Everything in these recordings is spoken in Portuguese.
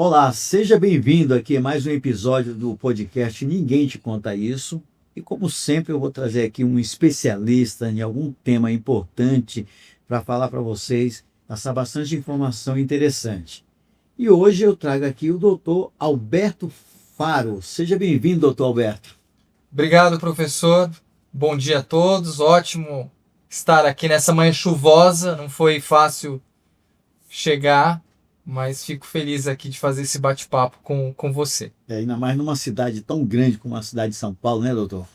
Olá, seja bem-vindo aqui a mais um episódio do podcast Ninguém Te Conta Isso. E como sempre eu vou trazer aqui um especialista em algum tema importante para falar para vocês, passar bastante informação interessante. E hoje eu trago aqui o doutor Alberto Faro. Seja bem-vindo, doutor Alberto. Obrigado, professor. Bom dia a todos. Ótimo estar aqui nessa manhã chuvosa. Não foi fácil chegar, mas fico feliz aqui de fazer esse bate-papo com você. Ainda mais numa cidade tão grande como a cidade de São Paulo, né, doutor?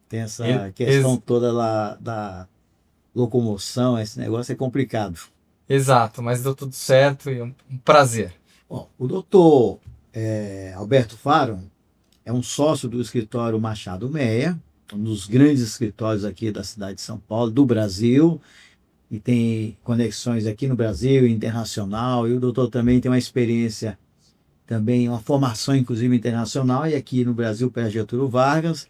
Tem essa E- questão ex- toda lá da locomoção, esse negócio é complicado. Exato, mas deu tudo certo e é um prazer. Bom, o doutor Alberto Faro é um sócio do escritório Machado Meia, um dos grandes escritórios aqui da cidade de São Paulo, do Brasil, e tem conexões aqui no Brasil, internacional, e o doutor também tem uma experiência, também uma formação inclusive internacional, e aqui no Brasil, pela Getúlio Vargas.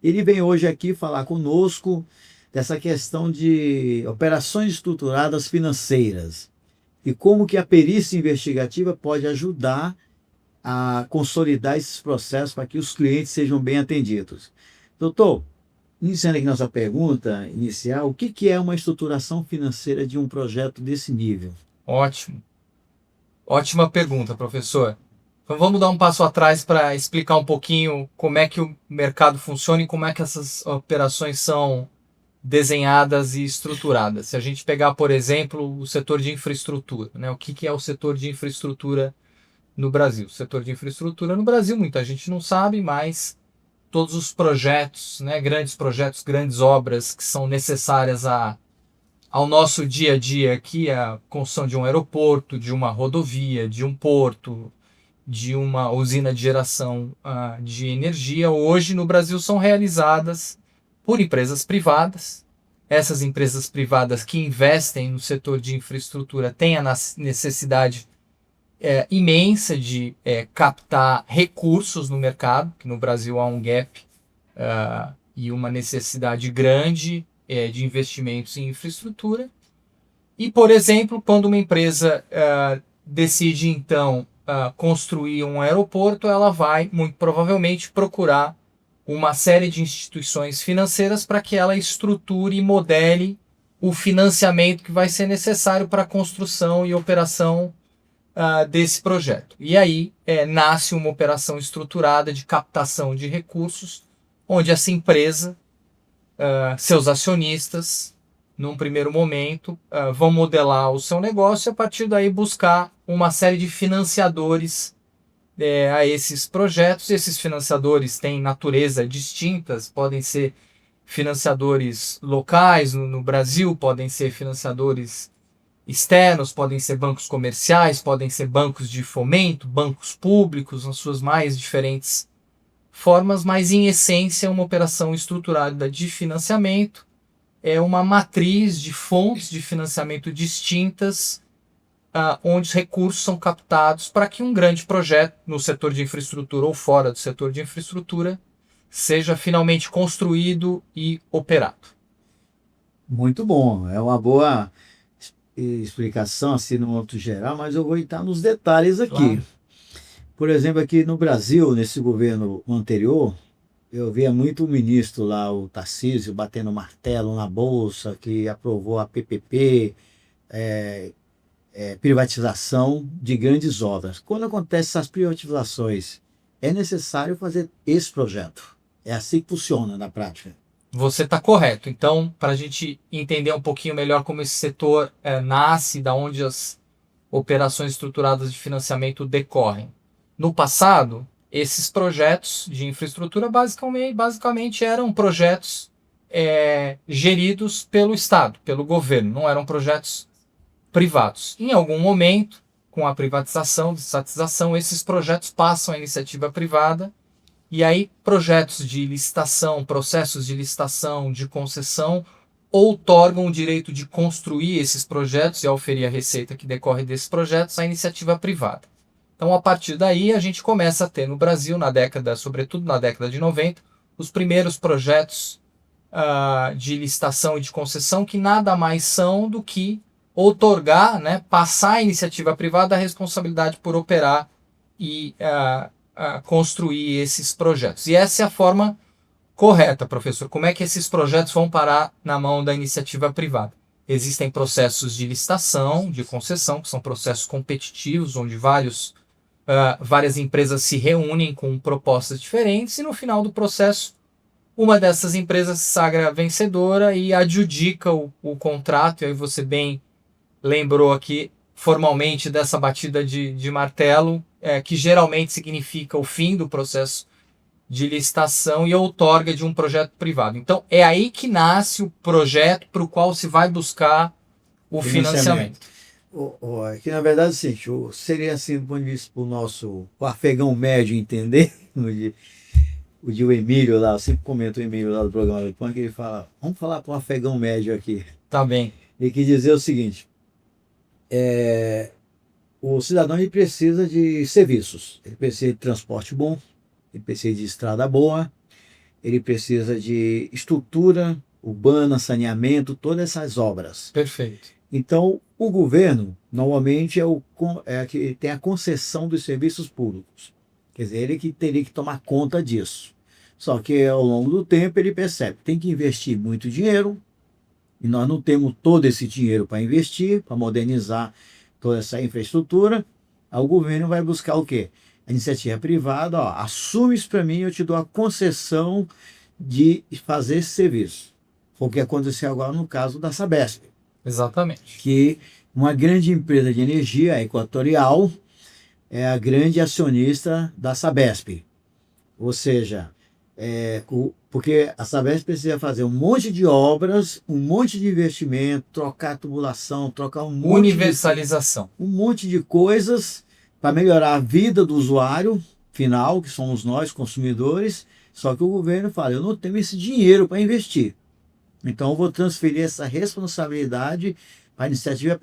Ele vem hoje aqui falar conosco dessa questão de operações estruturadas financeiras e como que a perícia investigativa pode ajudar a consolidar esses processos para que os clientes sejam bem atendidos. Doutor, iniciando aqui nossa pergunta inicial, o que é uma estruturação financeira de um projeto desse nível? Ótimo. Ótima pergunta, professor. Então vamos dar um passo atrás para explicar um pouquinho como é que o mercado funciona e como é que essas operações são desenhadas e estruturadas. Se a gente pegar, por exemplo, o setor de infraestrutura, né? O que é o setor de infraestrutura no Brasil? O setor de infraestrutura no Brasil, muita gente não sabe, mas todos os projetos, né? Grandes projetos, grandes obras que são necessárias ao nosso dia a dia aqui, a construção de um aeroporto, de uma rodovia, de um porto, de uma usina de geração de energia, hoje no Brasil são realizadas por empresas privadas. Essas empresas privadas que investem no setor de infraestrutura têm a necessidade imensa de captar recursos no mercado, que no Brasil há um gap e uma necessidade grande de investimentos em infraestrutura. E, por exemplo, quando uma empresa decide, então, construir um aeroporto, ela vai, muito provavelmente, procurar uma série de instituições financeiras para que ela estruture e modele o financiamento que vai ser necessário para a construção e operação desse projeto. E aí nasce uma operação estruturada de captação de recursos, onde essa empresa, seus acionistas, num primeiro momento, vão modelar o seu negócio e a partir daí buscar uma série de financiadores a esses projetos. Esses financiadores têm natureza distintas, podem ser financiadores locais no Brasil, podem ser financiadores externos, podem ser bancos comerciais, podem ser bancos de fomento, bancos públicos, nas suas mais diferentes formas, mas em essência uma operação estruturada de financiamento é uma matriz de fontes de financiamento distintas, onde os recursos são captados para que um grande projeto no setor de infraestrutura ou fora do setor de infraestrutura seja finalmente construído e operado. Muito bom, é uma boa explicação assim no âmbito geral, mas eu vou entrar nos detalhes aqui. Claro. Por exemplo, aqui no Brasil, nesse governo anterior, eu via muito o ministro lá, o Tarcísio, batendo martelo na bolsa, que aprovou a PPP, privatização de grandes obras. Quando acontecem essas privatizações, é necessário fazer esse projeto. É assim que funciona na prática. Você está correto. Então, para a gente entender um pouquinho melhor como esse setor nasce, da onde as operações estruturadas de financiamento decorrem. No passado, esses projetos de infraestrutura basicamente eram projetos geridos pelo Estado, pelo governo, não eram projetos privados. Em algum momento, com a privatização, desestatização, esses projetos passam à iniciativa privada e aí projetos de licitação, processos de licitação, de concessão, outorgam o direito de construir esses projetos e auferir a receita que decorre desses projetos à iniciativa privada. Então, a partir daí, a gente começa a ter no Brasil, sobretudo na década de 90, os primeiros projetos de licitação e de concessão que nada mais são do que outorgar, né, passar à iniciativa privada a responsabilidade por operar e construir esses projetos. E essa é a forma correta, professor. Como é que esses projetos vão parar na mão da iniciativa privada? Existem processos de licitação, de concessão, que são processos competitivos, onde várias empresas se reúnem com propostas diferentes e no final do processo uma dessas empresas se sagra vencedora e adjudica o contrato. E aí você bem lembrou aqui formalmente dessa batida de martelo, que geralmente significa o fim do processo de licitação e a outorga de um projeto privado. Então é aí que nasce o projeto para o qual se vai buscar o financiamento. Que na verdade assim, seria assim do ponto de vista para o afegão médio entender, o de o Emílio lá, eu sempre comento o Emílio lá do programa do Punk, ele fala, vamos falar para o afegão médio aqui. Tá bem. Ele quis dizer o seguinte, o cidadão ele precisa de serviços, ele precisa de transporte bom, ele precisa de estrada boa, ele precisa de estrutura urbana, saneamento, todas essas obras. Perfeito. Então, o governo, normalmente, é que tem a concessão dos serviços públicos. Quer dizer, ele que teria que tomar conta disso. Só que, ao longo do tempo, ele percebe que tem que investir muito dinheiro, e nós não temos todo esse dinheiro para investir, para modernizar toda essa infraestrutura. Aí o governo vai buscar o quê? A iniciativa privada, assume isso para mim, eu te dou a concessão de fazer esse serviço. Foi o que aconteceu agora no caso da Sabesp. Exatamente. Que uma grande empresa de energia, a Equatorial, é a grande acionista da Sabesp. Ou seja, porque a Sabesp precisa fazer um monte de obras, um monte de investimento, trocar tubulação, trocar um monte universalização. Um monte de coisas para melhorar a vida do usuário final, que somos nós, consumidores. Só que o governo fala, eu não tenho esse dinheiro para investir. Então eu vou transferir essa responsabilidade para a iniciativa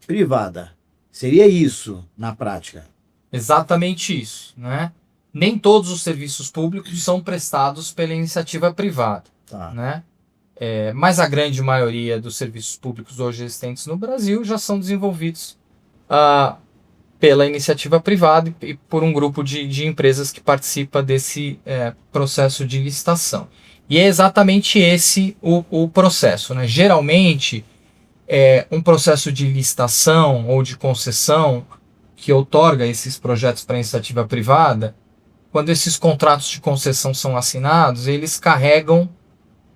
privada. Seria isso na prática. Exatamente isso, né? Nem todos os serviços públicos são prestados pela iniciativa privada, né? Mas a grande maioria dos serviços públicos hoje existentes no Brasil já são desenvolvidos pela iniciativa privada e por um grupo de empresas que participa desse processo de licitação. E é exatamente esse o processo, né? Geralmente, um processo de licitação ou de concessão que outorga esses projetos para a iniciativa privada, quando esses contratos de concessão são assinados, eles carregam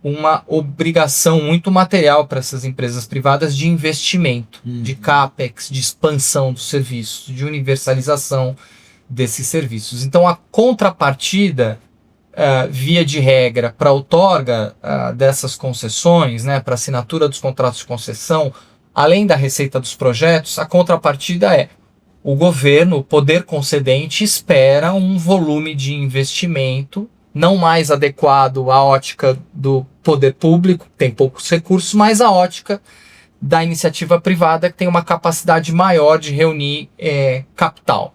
uma obrigação muito material para essas empresas privadas de investimento, de CAPEX, de expansão dos serviços, de universalização desses serviços. Então, a contrapartida, via de regra, para a outorga dessas concessões, né, para a assinatura dos contratos de concessão, além da receita dos projetos, a contrapartida o governo, o poder concedente, espera um volume de investimento não mais adequado à ótica do poder público, que tem poucos recursos, mas à ótica da iniciativa privada, que tem uma capacidade maior de reunir capital.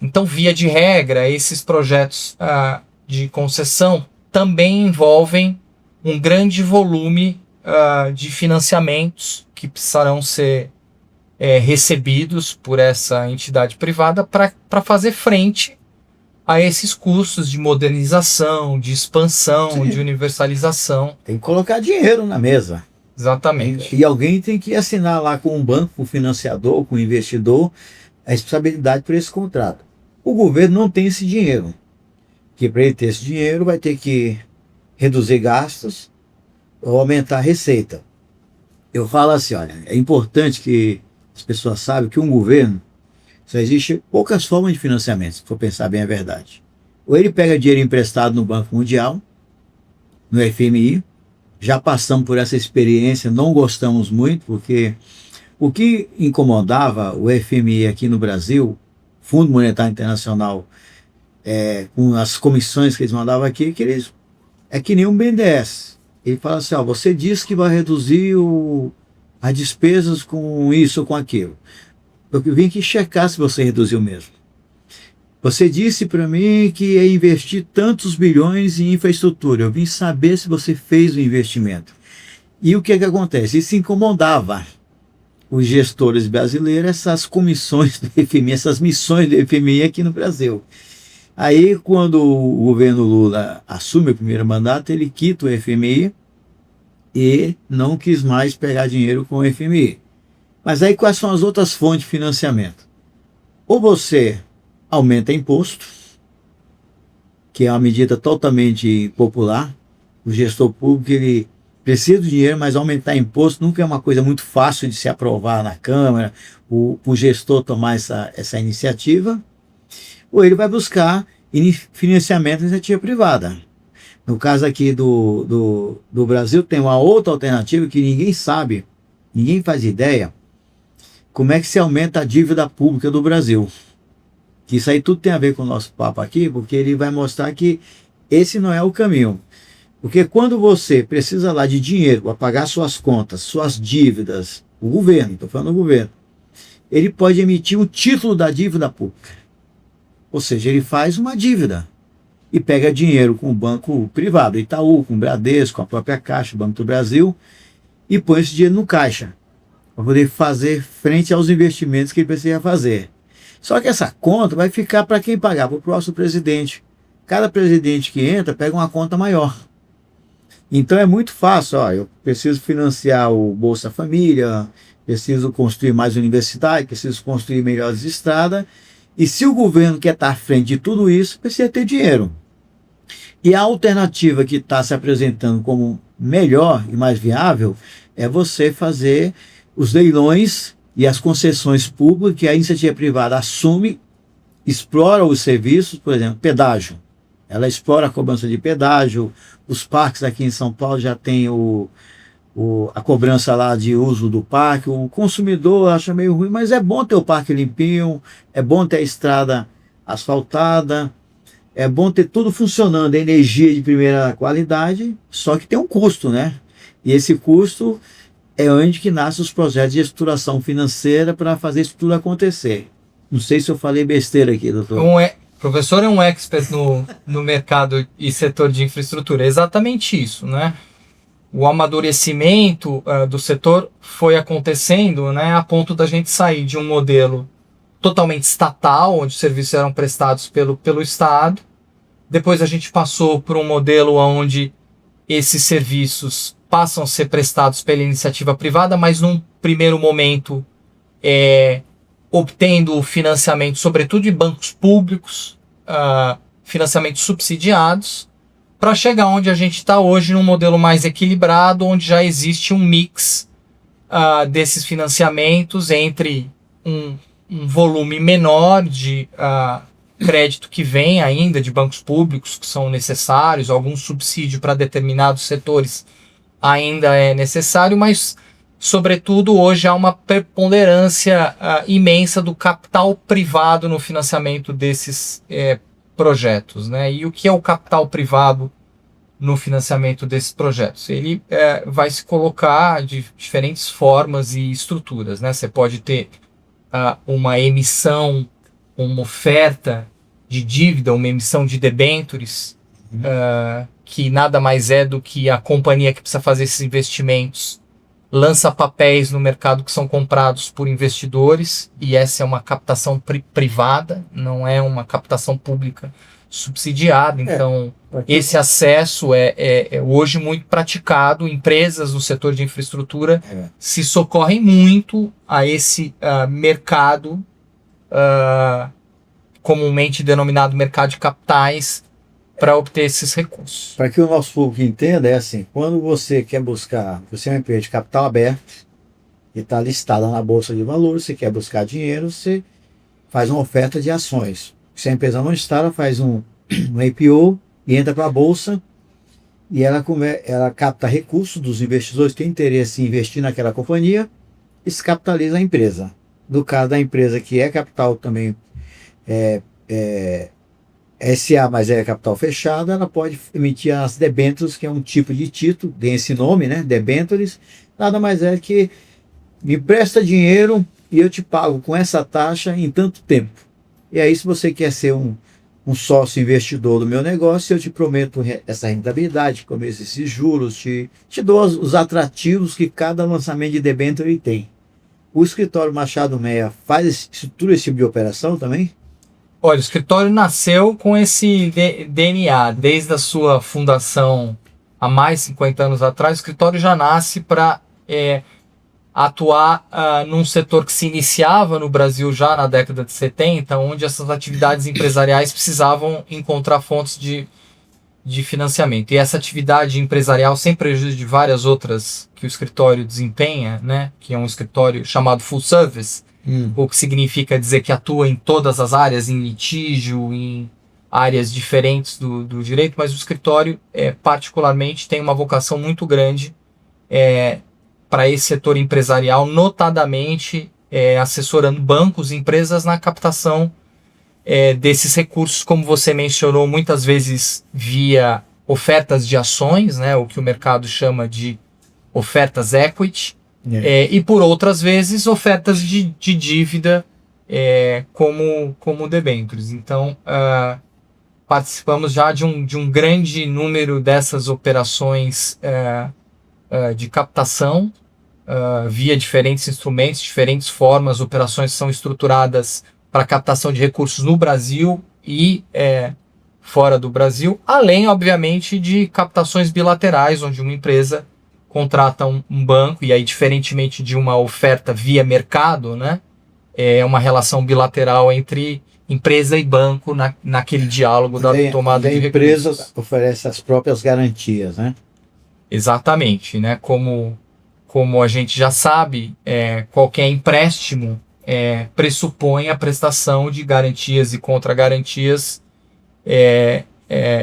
Então, via de regra, esses projetos de concessão também envolvem um grande volume de financiamentos que precisarão ser recebidos por essa entidade privada para fazer frente a esses custos de modernização, de expansão, Sim, de universalização. tem que colocar dinheiro na mesa. Exatamente. E alguém tem que assinar lá com um banco, com o financiador, com o investidor, a responsabilidade por esse contrato. O governo não tem esse dinheiro. Que para ele ter esse dinheiro vai ter que reduzir gastos ou aumentar a receita. Eu falo assim, olha, é importante que as pessoas saibam que um governo só existe poucas formas de financiamento, se for pensar bem a verdade. Ou ele pega dinheiro emprestado no Banco Mundial, no FMI, já passamos por essa experiência, não gostamos muito, porque o que incomodava o FMI aqui no Brasil, Fundo Monetário Internacional, com as comissões que eles mandavam aqui, é que nem um BNDES. Ele fala assim, você disse que vai reduzir as despesas com isso ou com aquilo. Eu vim aqui checar se você reduziu mesmo. Você disse para mim que ia investir tantos bilhões em infraestrutura. Eu vim saber se você fez o investimento. E o que acontece? Isso incomodava os gestores brasileiros essas comissões do FMI, essas missões do FMI aqui no Brasil. Aí, quando o governo Lula assume o primeiro mandato, ele quita o FMI e não quis mais pegar dinheiro com o FMI. Mas aí, quais são as outras fontes de financiamento? Ou você aumenta imposto, que é uma medida totalmente popular. O gestor público, ele precisa do dinheiro, mas aumentar imposto nunca é uma coisa muito fácil de se aprovar na Câmara, o gestor tomar essa iniciativa. Ou ele vai buscar financiamento da iniciativa privada. No caso aqui do Brasil, tem uma outra alternativa que ninguém sabe, ninguém faz ideia, como é que se aumenta a dívida pública do Brasil. Que isso aí tudo tem a ver com o nosso papo aqui, porque ele vai mostrar que esse não é o caminho. Porque quando você precisa lá de dinheiro para pagar suas contas, suas dívidas, o governo, estou falando do governo, ele pode emitir um título da dívida pública. Ou seja, ele faz uma dívida e pega dinheiro com o banco privado, Itaú, com o Bradesco, com a própria Caixa, o Banco do Brasil, e põe esse dinheiro no caixa, para poder fazer frente aos investimentos que ele precisa fazer. Só que essa conta vai ficar para quem pagar, para o próximo presidente. Cada presidente que entra pega uma conta maior. Então é muito fácil, ó, eu preciso financiar o Bolsa Família, preciso construir mais universidade, preciso construir melhores estradas, e se o governo quer estar à frente de tudo isso, precisa ter dinheiro. E a alternativa que está se apresentando como melhor e mais viável é você fazer os leilões e as concessões públicas que a iniciativa privada assume, explora os serviços, por exemplo, pedágio. Ela explora a cobrança de pedágio. Os parques aqui em São Paulo já tem a cobrança lá de uso do parque. O consumidor acha meio ruim, mas é bom ter o parque limpinho, é bom ter a estrada asfaltada, é bom ter tudo funcionando, energia de primeira qualidade, só que tem um custo, né? E esse custo é onde que nascem os projetos de estruturação financeira para fazer isso tudo acontecer. Não sei se eu falei besteira aqui, doutor. O professor é um expert no mercado e setor de infraestrutura. É exatamente isso, né? O amadurecimento do setor foi acontecendo, né, a ponto da gente sair de um modelo totalmente estatal, onde os serviços eram prestados pelo Estado. Depois a gente passou por um modelo onde esses serviços passam a ser prestados pela iniciativa privada, mas num primeiro momento obtendo financiamento, sobretudo de bancos públicos, financiamentos subsidiados, para chegar onde a gente está hoje, num modelo mais equilibrado, onde já existe um mix desses financiamentos entre um volume menor de crédito que vem ainda de bancos públicos que são necessários, algum subsídio para determinados setores ainda é necessário, mas sobretudo hoje há uma preponderância imensa do capital privado no financiamento desses projetos, né? E o que é o capital privado no financiamento desses projetos? Ele vai se colocar de diferentes formas e estruturas, né? Você pode ter uma emissão, uma oferta de dívida, uma emissão de debêntures, que nada mais é do que a companhia que precisa fazer esses investimentos lança papéis no mercado que são comprados por investidores, e essa é uma captação privada, não é uma captação pública subsidiada. Então, esse acesso é hoje muito praticado. Empresas no setor de infraestrutura se socorrem muito a esse mercado, comumente denominado mercado de capitais, para obter esses recursos. Para que o nosso público entenda, é assim, quando você quer buscar, você é uma empresa de capital aberto, e está listada na Bolsa de Valores, você quer buscar dinheiro, você faz uma oferta de ações. Se a empresa não está, ela faz um IPO e entra para a Bolsa, e ela capta recursos dos investidores que têm interesse em investir naquela companhia, e se capitaliza a empresa. No caso da empresa que é capital também, SA, mas é capital fechado, ela pode emitir as debêntures, que é um tipo de título, tem esse nome, né? Debêntures, nada mais é que me presta dinheiro e eu te pago com essa taxa em tanto tempo. E aí, se você quer ser um sócio investidor do meu negócio, eu te prometo essa rentabilidade, como esses juros, te dou os atrativos que cada lançamento de debênture tem. O escritório Machado Meia faz todo esse tipo de operação também? Olha, o escritório nasceu com esse DNA. Desde a sua fundação há mais de 50 anos atrás, o escritório já nasce para atuar num setor que se iniciava no Brasil já na década de 70, onde essas atividades empresariais precisavam encontrar fontes de financiamento. E essa atividade empresarial, sem prejuízo de várias outras que o escritório desempenha, né, que é um escritório chamado full service, o que significa dizer que atua em todas as áreas, em litígio, em áreas diferentes do direito, mas o escritório particularmente tem uma vocação muito grande para esse setor empresarial, notadamente assessorando bancos e empresas na captação desses recursos, como você mencionou, muitas vezes via ofertas de ações, né, o que o mercado chama de ofertas equity, e por outras vezes ofertas de dívida como debêntures. Então, participamos já de um grande número dessas operações de captação via diferentes instrumentos, diferentes formas. Operações são estruturadas para captação de recursos no Brasil e fora do Brasil, além, obviamente, de captações bilaterais, onde uma empresa contrata um banco, e aí, diferentemente de uma oferta via mercado, né, é uma relação bilateral entre empresa e banco naquele diálogo da tomada de recursos. A empresa oferece as próprias garantias, né? Exatamente, né? Como a gente já sabe, qualquer empréstimo pressupõe a prestação de garantias e contragarantias,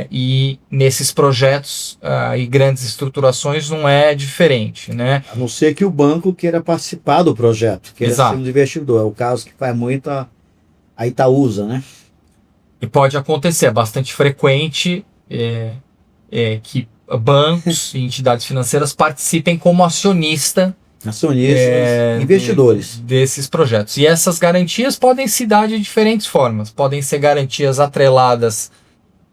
e nesses projetos e grandes estruturações não é diferente, né? A não ser que o banco queira participar do projeto, queira ser um investidor. É o caso que faz muito a Itaúsa, né? E pode acontecer, é bastante frequente que bancos e entidades financeiras participem como acionistas, investidores desses projetos. E essas garantias podem se dar de diferentes formas. Podem ser garantias atreladas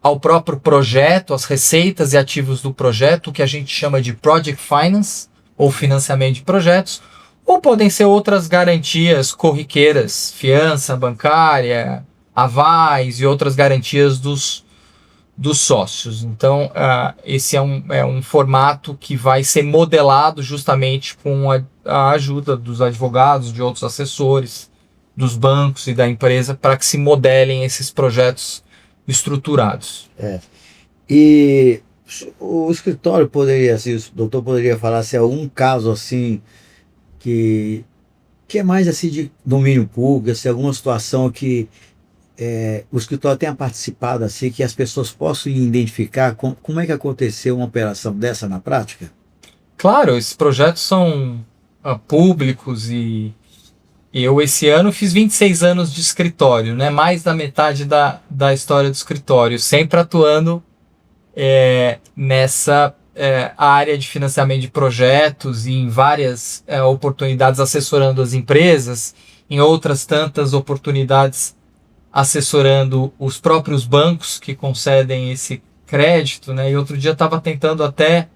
ao próprio projeto, às receitas e ativos do projeto, o que a gente chama de project finance, ou financiamento de projetos, ou podem ser outras garantias corriqueiras, fiança bancária, avais e outras garantias dos sócios. Então, esse é um formato que vai ser modelado justamente com a ajuda dos advogados, de outros assessores, dos bancos e da empresa, para que se modelem esses projetos estruturados. E o escritório poderia, assim, o doutor poderia falar se é algum caso assim que é mais assim de domínio público, se é alguma situação que o escritório tenha participado, assim, que as pessoas possam identificar como é que aconteceu uma operação dessa na prática? Claro, esses projetos são públicos e eu esse ano fiz 26 anos de escritório, né? Mais da metade da história do escritório, sempre atuando nessa área de financiamento de projetos e em várias oportunidades assessorando as empresas, em outras tantas oportunidades assessorando os próprios bancos que concedem esse crédito, né? E outro dia estava tentando até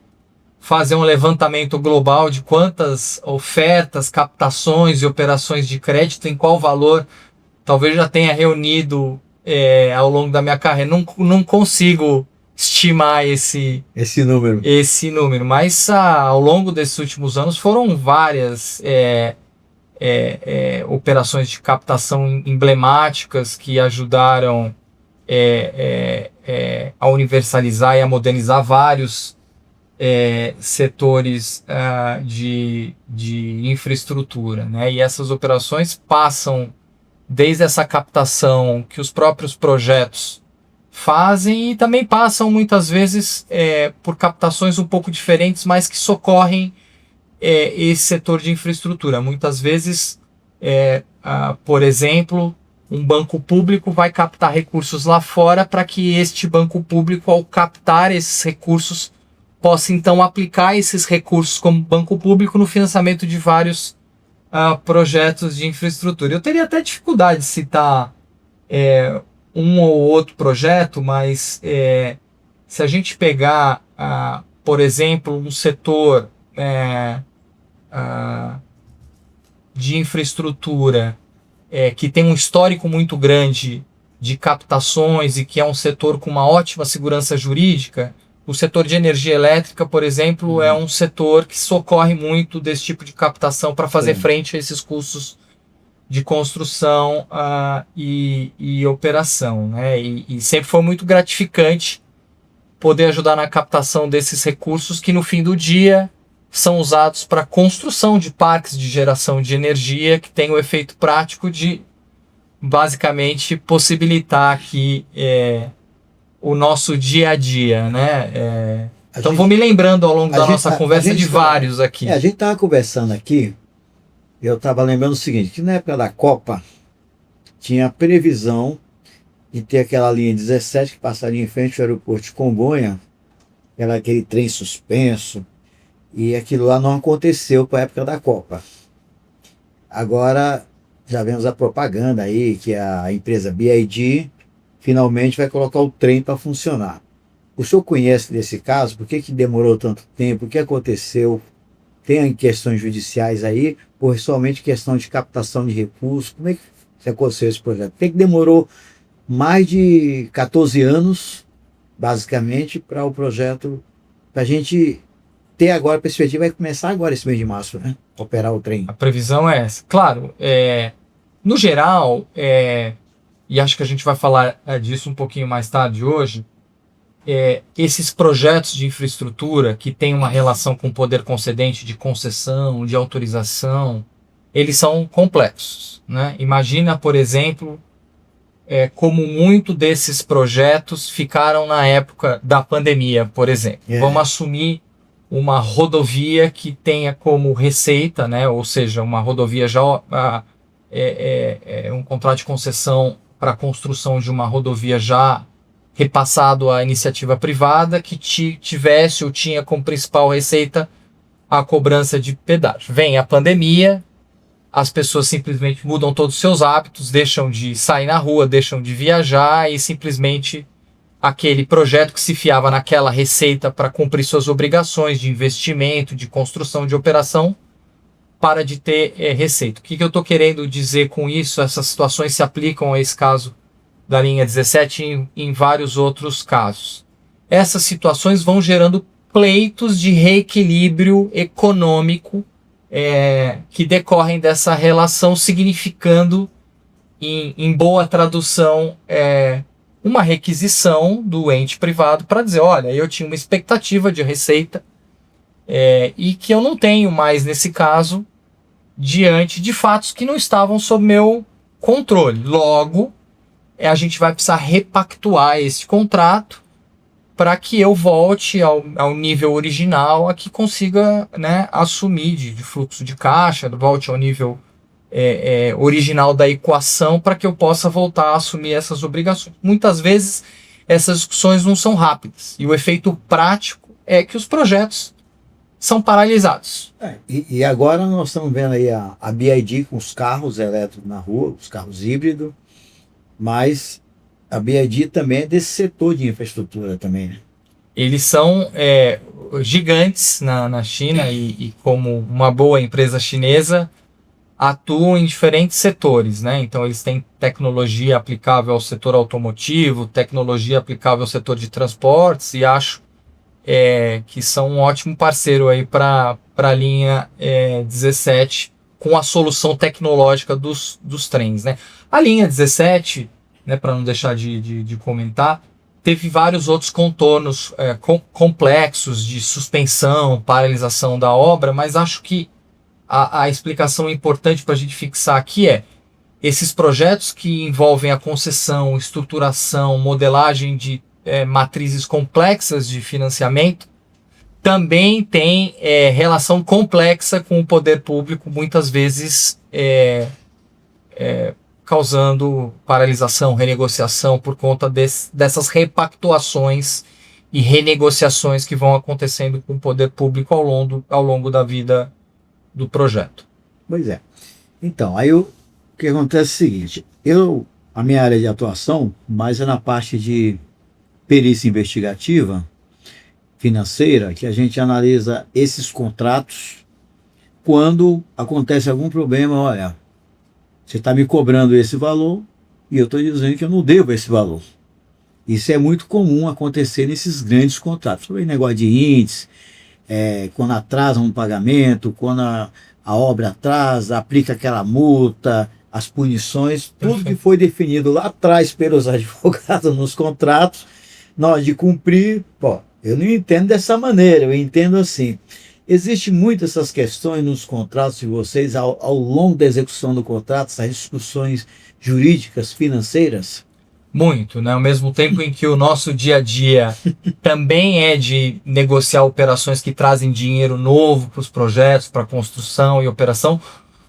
fazer um levantamento global de quantas ofertas, captações e operações de crédito, em qual valor, talvez já tenha reunido ao longo da minha carreira. Não consigo estimar esse número, mas ao longo desses últimos anos foram várias operações de captação emblemáticas que ajudaram a universalizar e a modernizar vários setores de infraestrutura, né? E essas operações passam desde essa captação que os próprios projetos fazem e também passam muitas vezes por captações um pouco diferentes, mas que socorrem esse setor de infraestrutura. Muitas vezes, por exemplo, um banco público vai captar recursos lá fora para que este banco público, ao captar esses recursos, possa então aplicar esses recursos como banco público no financiamento de vários projetos de infraestrutura. Eu teria até dificuldade de citar um ou outro projeto, mas se a gente pegar, por exemplo, um setor de infraestrutura que tem um histórico muito grande de captações e que é um setor com uma ótima segurança jurídica, o setor de energia elétrica, por exemplo, é um setor que socorre muito desse tipo de captação para fazer frente a esses custos de construção e operação, né? E sempre foi muito gratificante poder ajudar na captação desses recursos que no fim do dia são usados para construção de parques de geração de energia que tem o efeito prático de basicamente possibilitar aqui o nosso dia a dia, né? Então vou me lembrando ao longo da nossa conversa de vários aqui. A gente estava conversando aqui, eu estava lembrando o seguinte, que na época da Copa tinha a previsão de ter aquela linha 17 que passaria em frente ao aeroporto de Congonha, era aquele trem suspenso, e aquilo lá não aconteceu para a época da Copa. Agora já vemos a propaganda aí que a empresa BYD finalmente vai colocar o trem para funcionar. O senhor conhece desse caso? Por que demorou tanto tempo? O que aconteceu? Tem questões judiciais aí, ou somente questão de captação de recursos? Como é que aconteceu esse projeto? Por que demorou mais de 14 anos, basicamente, para o projeto, para a gente ter agora a perspectiva, vai começar agora esse mês de março, né? Operar o trem. A previsão é essa. Claro, no geral, e acho que a gente vai falar disso um pouquinho mais tarde hoje, esses projetos de infraestrutura que têm uma relação com o poder concedente de concessão, de autorização, eles são complexos, né? Imagina, por exemplo, como muito desses projetos ficaram na época da pandemia, por exemplo. Vamos assumir uma rodovia que tenha como receita, né? Ou seja, uma rodovia já um contrato de concessão para a construção de uma rodovia já repassado à iniciativa privada que tivesse ou tinha como principal receita a cobrança de pedágio. Vem a pandemia, as pessoas simplesmente mudam todos os seus hábitos, deixam de sair na rua, deixam de viajar e simplesmente aquele projeto que se fiava naquela receita para cumprir suas obrigações de investimento, de construção, de operação, para de ter receita. O que eu estou querendo dizer com isso? Essas situações se aplicam a esse caso da linha 17 em vários outros casos. Essas situações vão gerando pleitos de reequilíbrio econômico que decorrem dessa relação, significando, em boa tradução, uma requisição do ente privado para dizer, olha, eu tinha uma expectativa de receita e que eu não tenho mais nesse caso, diante de fatos que não estavam sob meu controle. Logo, a gente vai precisar repactuar esse contrato para que eu volte ao nível original, a que consiga, né, assumir de fluxo de caixa, volte ao nível original da equação, para que eu possa voltar a assumir essas obrigações. Muitas vezes essas discussões não são rápidas e o efeito prático é que os projetos são paralisados. E agora nós estamos vendo aí a BYD com os carros elétricos na rua, os carros híbridos, mas a BYD também é desse setor de infraestrutura também, né? Eles são gigantes na China e como uma boa empresa chinesa, atuam em diferentes setores, né? Então eles têm tecnologia aplicável ao setor automotivo, tecnologia aplicável ao setor de transportes, e acho que são um ótimo parceiro aí para a linha 17 com a solução tecnológica dos trens, né? A linha 17, né, para não deixar de comentar, teve vários outros contornos complexos de suspensão, paralisação da obra, mas acho que a explicação importante para a gente fixar aqui esses projetos que envolvem a concessão, estruturação, modelagem de matrizes complexas de financiamento, também tem relação complexa com o poder público, muitas vezes causando paralisação, renegociação por conta dessas repactuações e renegociações que vão acontecendo com o poder público ao longo da vida do projeto. Pois é. Então, aí o que acontece é o seguinte, a minha área de atuação, mais é na parte de perícia investigativa, financeira, que a gente analisa esses contratos quando acontece algum problema, olha, você está me cobrando esse valor e eu estou dizendo que eu não devo esse valor. Isso é muito comum acontecer nesses grandes contratos. Sobre negócio de índice, quando atrasam um pagamento, quando a obra atrasa, aplica aquela multa, as punições, tudo que foi definido lá atrás pelos advogados nos contratos, na hora de cumprir, pô, eu não entendo dessa maneira, eu entendo assim. Existem muitas essas questões nos contratos de vocês ao longo da execução do contrato, essas discussões jurídicas, financeiras? Muito, né? Ao mesmo tempo em que o nosso dia a dia também é de negociar operações que trazem dinheiro novo para os projetos, para construção e operação,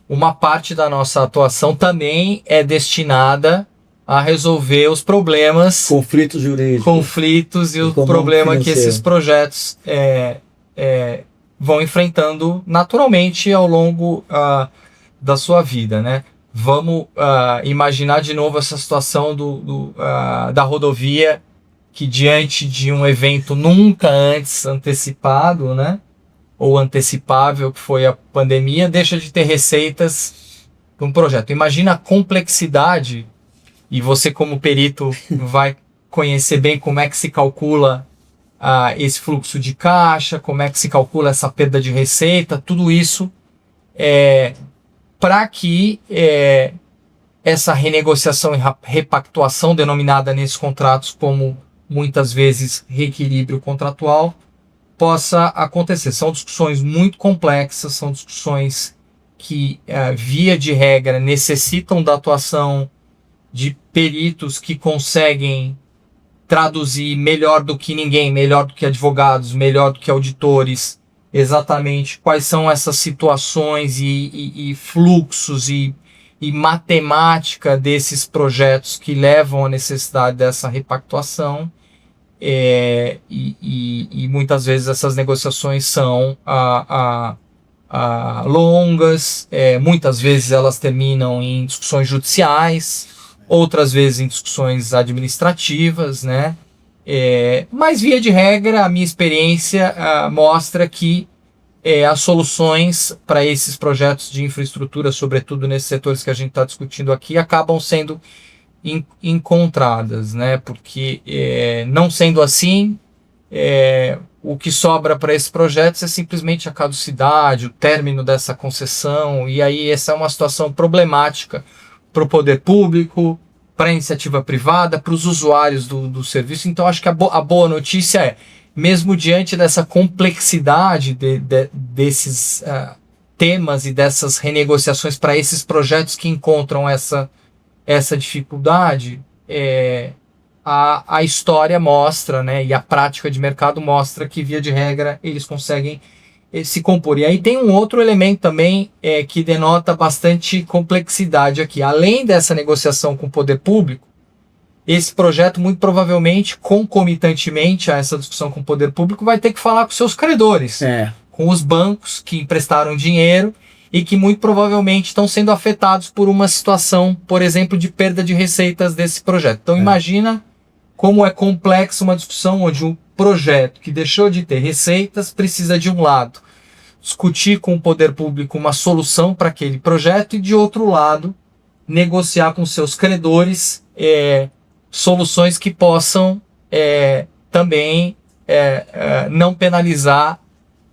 uma parte da nossa atuação também é destinada a resolver os problemas, conflitos jurídicos, conflitos e o problema que esses projetos vão enfrentando naturalmente ao longo da sua vida, né? Vamos imaginar de novo essa situação da rodovia, que diante de um evento nunca antes antecipado, né, ou antecipável, que foi a pandemia, deixa de ter receitas de um projeto. Imagina a complexidade, e você como perito vai conhecer bem como é que se calcula esse fluxo de caixa, como é que se calcula essa perda de receita, tudo isso para que essa renegociação e repactuação, denominada nesses contratos como muitas vezes reequilíbrio contratual, possa acontecer. São discussões muito complexas, são discussões que, via de regra, necessitam da atuação de peritos que conseguem traduzir melhor do que ninguém, melhor do que advogados, melhor do que auditores, exatamente quais são essas situações e fluxos e matemática desses projetos que levam à necessidade dessa repactuação, e muitas vezes essas negociações são longas, muitas vezes elas terminam em discussões judiciais, outras vezes em discussões administrativas, né? Mas, via de regra, a minha experiência mostra que as soluções para esses projetos de infraestrutura, sobretudo nesses setores que a gente está discutindo aqui, acabam sendo encontradas, né? Porque, não sendo assim, o que sobra para esses projetos é simplesmente a caducidade, o término dessa concessão, e aí essa é uma situação problemática para o poder público, para a iniciativa privada, para os usuários do serviço. Então, acho que a boa notícia é, mesmo diante dessa complexidade desses temas e dessas renegociações para esses projetos que encontram essa dificuldade, a história mostra, né, e a prática de mercado mostra que, via de regra, eles conseguem se compor. E aí tem um outro elemento também que denota bastante complexidade aqui. Além dessa negociação com o poder público, esse projeto, muito provavelmente, concomitantemente a essa discussão com o poder público, vai ter que falar com seus credores, com os bancos que emprestaram dinheiro e que muito provavelmente estão sendo afetados por uma situação, por exemplo, de perda de receitas desse projeto. Então imagina como é complexo uma discussão onde um projeto que deixou de ter receitas precisa, de um lado, discutir com o poder público uma solução para aquele projeto e, de outro lado, negociar com seus credores soluções que possam também não penalizar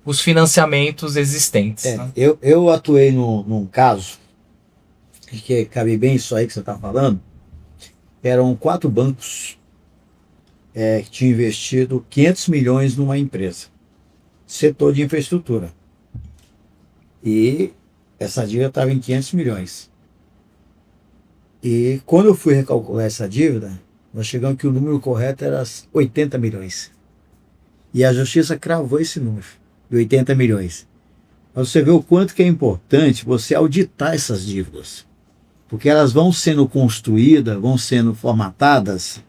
os financiamentos existentes. Né? Eu atuei num caso que cabe bem isso aí que você está falando. Eram 4 bancos que tinham investido 500 milhões numa empresa, setor de infraestrutura. E essa dívida estava em 500 milhões. E quando eu fui recalcular essa dívida, nós chegamos que o número correto era 80 milhões. E a justiça cravou esse número, de 80 milhões. Mas você vê o quanto que é importante você auditar essas dívidas. Porque elas vão sendo construídas, vão sendo formatadas.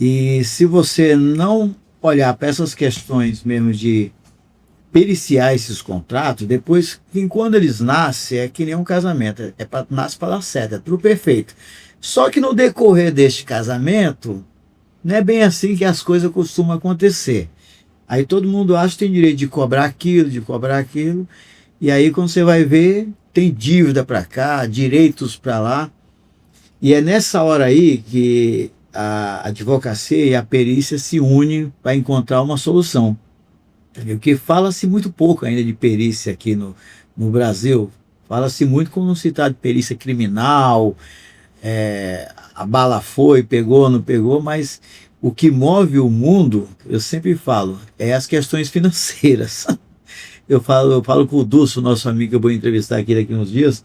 E se você não olhar para essas questões mesmo de periciar esses contratos, depois, quando eles nascem, é que nem um casamento, nasce para dar certo, é tudo perfeito. Só que no decorrer deste casamento, não é bem assim que as coisas costumam acontecer. Aí todo mundo acha que tem direito de cobrar aquilo, E aí, quando você vai ver, tem dívida para cá, direitos para lá. E é nessa hora aí que a advocacia e a perícia se unem para encontrar uma solução. Porque fala-se muito pouco ainda de perícia aqui no Brasil. Fala-se muito como não se trata de perícia criminal, a bala foi, pegou, não pegou, mas o que move o mundo, eu sempre falo, é as questões financeiras. Eu falo com o Dulce, nosso amigo que eu vou entrevistar aqui daqui uns dias,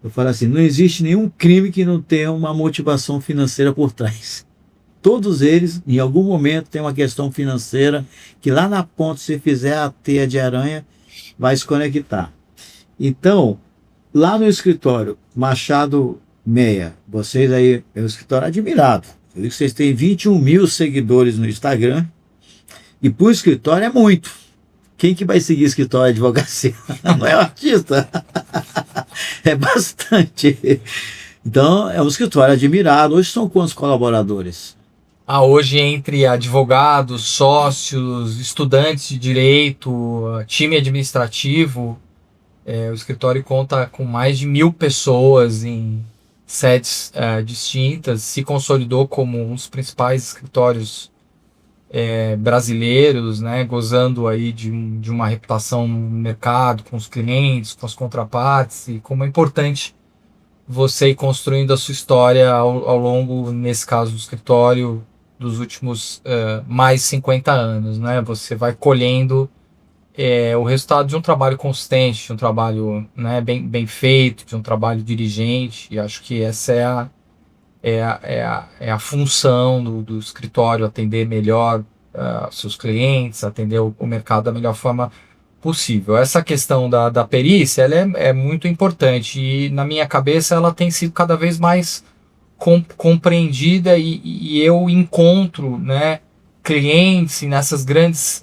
eu falo assim, não existe nenhum crime que não tenha uma motivação financeira por trás. Todos eles, em algum momento, tem uma questão financeira que lá na ponta, se fizer a teia de aranha, vai se conectar. Então, lá no escritório Machado Meia, vocês aí, é um escritório admirado. Eu vi que vocês têm 21 mil seguidores no Instagram, e para o escritório é muito. Quem que vai seguir escritório de advocacia? Não é o artista. É bastante. Então, é um escritório admirado. Hoje são quantos colaboradores? Hoje, entre advogados, sócios, estudantes de direito, time administrativo, o escritório conta com mais de 1.000 pessoas em sedes distintas, se consolidou como um dos principais escritórios brasileiros, né, gozando aí de uma reputação no mercado, com os clientes, com as contrapartes, e como é importante você ir construindo a sua história ao longo, nesse caso, do escritório, dos últimos mais 50 anos, né? Você vai colhendo o resultado de um trabalho consistente, de um trabalho, né, bem feito, de um trabalho diligente, e acho que essa é a função do escritório, atender melhor seus clientes, atender o mercado da melhor forma possível. Essa questão da perícia, ela é muito importante, e na minha cabeça ela tem sido cada vez mais compreendida, e eu encontro, né, clientes nessas grandes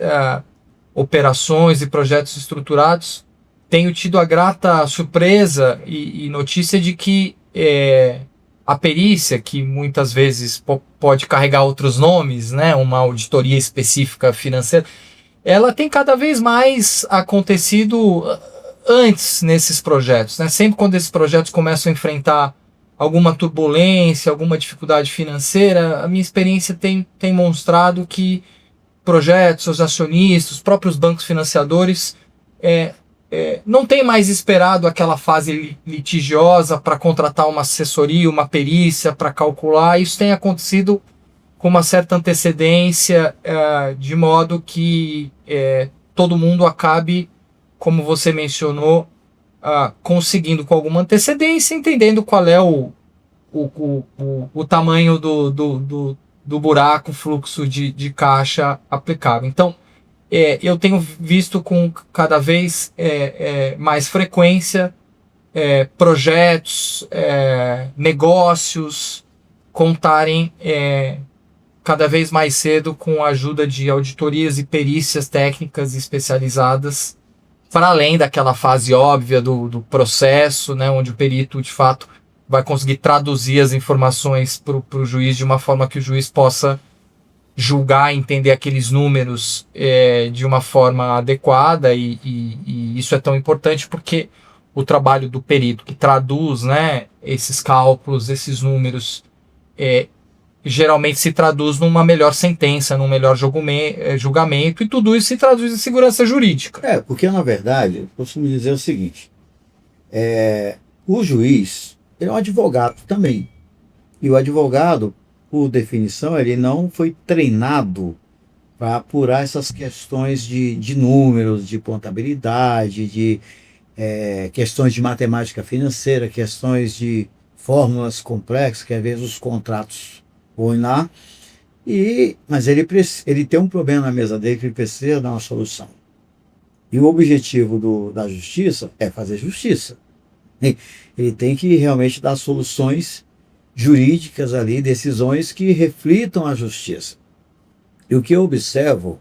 operações e projetos estruturados. Tenho tido a grata surpresa e notícia de que a perícia, que muitas vezes pode carregar outros nomes, né, uma auditoria específica financeira, ela tem cada vez mais acontecido antes nesses projetos, né? Sempre quando esses projetos começam a enfrentar alguma turbulência, alguma dificuldade financeira, a minha experiência tem mostrado que projetos, os acionistas, os próprios bancos financiadores não tem mais esperado aquela fase litigiosa para contratar uma assessoria, uma perícia, para calcular. Isso tem acontecido com uma certa antecedência, de modo que todo mundo acabe, como você mencionou, conseguindo com alguma antecedência, entendendo qual é o tamanho do buraco, fluxo de caixa aplicável. Então, eu tenho visto com cada vez mais frequência projetos, negócios contarem cada vez mais cedo com a ajuda de auditorias e perícias técnicas especializadas, para além daquela fase óbvia do processo, né, onde o perito de fato vai conseguir traduzir as informações para o juiz de uma forma que o juiz possa julgar, entender aqueles números de uma forma adequada, e isso é tão importante porque o trabalho do perito que traduz, né, esses cálculos, esses números, geralmente se traduz numa melhor sentença, num melhor julgamento, e tudo isso se traduz em segurança jurídica. Porque na verdade, eu costumo dizer o seguinte, o juiz é um advogado também, e o advogado, por definição, ele não foi treinado para apurar essas questões de números, de contabilidade, de questões de matemática financeira, questões de fórmulas complexas, que às vezes os contratos põem lá, mas ele tem um problema na mesa dele que ele precisa dar uma solução. E o objetivo da justiça é fazer justiça. Ele tem que realmente dar soluções jurídicas ali, decisões que reflitam a justiça. E o que eu observo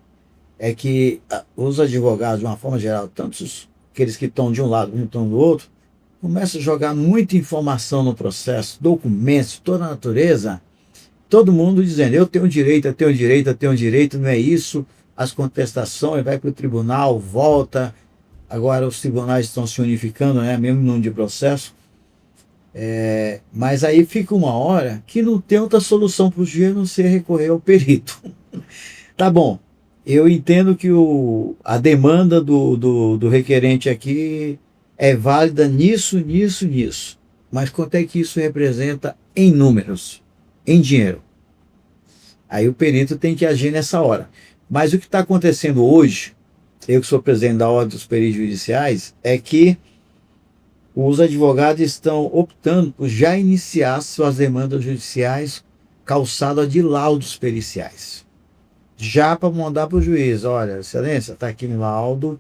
é que os advogados, de uma forma geral, tanto aqueles que estão de um lado como estão do outro, começam a jogar muita informação no processo, documentos, toda a natureza, todo mundo dizendo, eu tenho direito, eu tenho direito, eu tenho direito, não é isso, as contestações, vai para o tribunal, volta, agora os tribunais estão se unificando, né, mesmo nome de processo, mas aí fica uma hora que não tem outra solução para o juiz a não ser recorrer ao perito. Tá bom, eu entendo que a demanda do requerente aqui é válida nisso, nisso, nisso. Mas quanto é que isso representa em números, em dinheiro? Aí o perito tem que agir nessa hora. Mas o que está acontecendo hoje, eu que sou presidente da Ordem dos Peritos Judiciais, é que os advogados estão optando por já iniciar suas demandas judiciais calçadas de laudos periciais. Já para mandar para o juiz, olha, excelência, está aqui no laudo,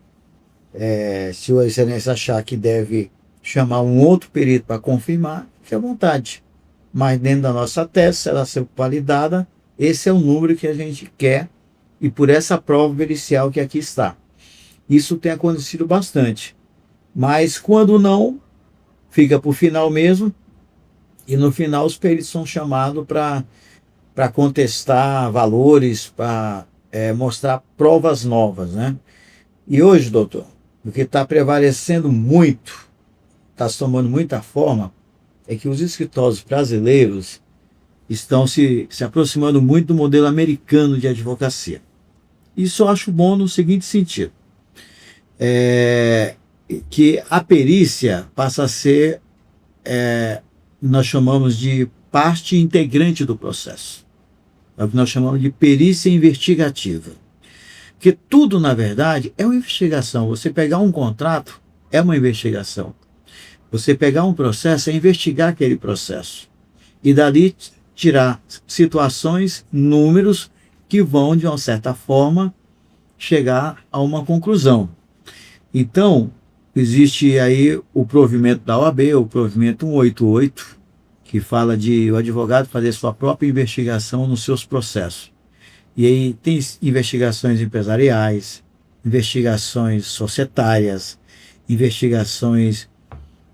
se a excelência achar que deve chamar um outro perito para confirmar, fique à vontade. Mas dentro da nossa tese, se ela ser validada, esse é o número que a gente quer e por essa prova pericial que aqui está. Isso tem acontecido bastante. Mas quando não, fica para o final mesmo, e no final os peritos são chamados para contestar valores, para mostrar provas novas, né? E hoje, doutor, o que está prevalecendo muito, está se tomando muita forma, é que os escritórios brasileiros estão se aproximando muito do modelo americano de advocacia. Isso eu acho bom no seguinte sentido, que a perícia passa a ser, nós chamamos de parte integrante do processo. É o que nós chamamos de perícia investigativa. Porque tudo, na verdade, é uma investigação. Você pegar um contrato é uma investigação. Você pegar um processo é investigar aquele processo. E dali tirar situações, números que vão, de uma certa forma, chegar a uma conclusão. Então, existe aí o provimento da OAB, o provimento 188, que fala de o advogado fazer sua própria investigação nos seus processos. E aí tem investigações empresariais, investigações societárias, investigações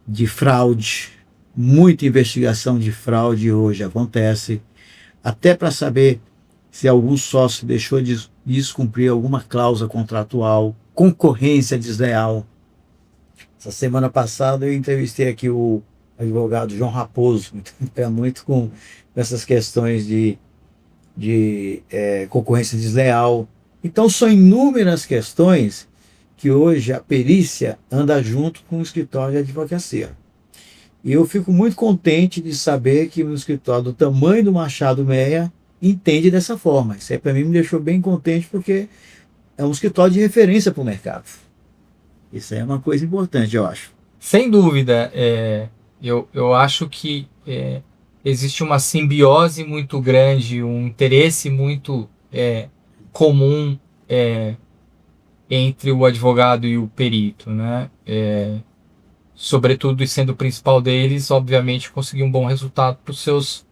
de fraude. Muita investigação de fraude hoje acontece, até para saber se algum sócio deixou de descumprir alguma cláusula contratual, concorrência desleal. Essa semana passada eu entrevistei aqui o advogado João Raposo, muito com essas questões de concorrência desleal. Então são inúmeras questões que hoje a perícia anda junto com o escritório de advocacia. E eu fico muito contente de saber que o escritório do tamanho do Machado Meia entende dessa forma. Isso aí para mim me deixou bem contente, porque é um escritório de referência para o mercado. Isso aí é uma coisa importante, eu acho. Sem dúvida, eu acho que existe uma simbiose muito grande, um interesse muito comum entre o advogado e o perito, né? Sobretudo, e sendo o principal deles, obviamente, conseguir um bom resultado para os seus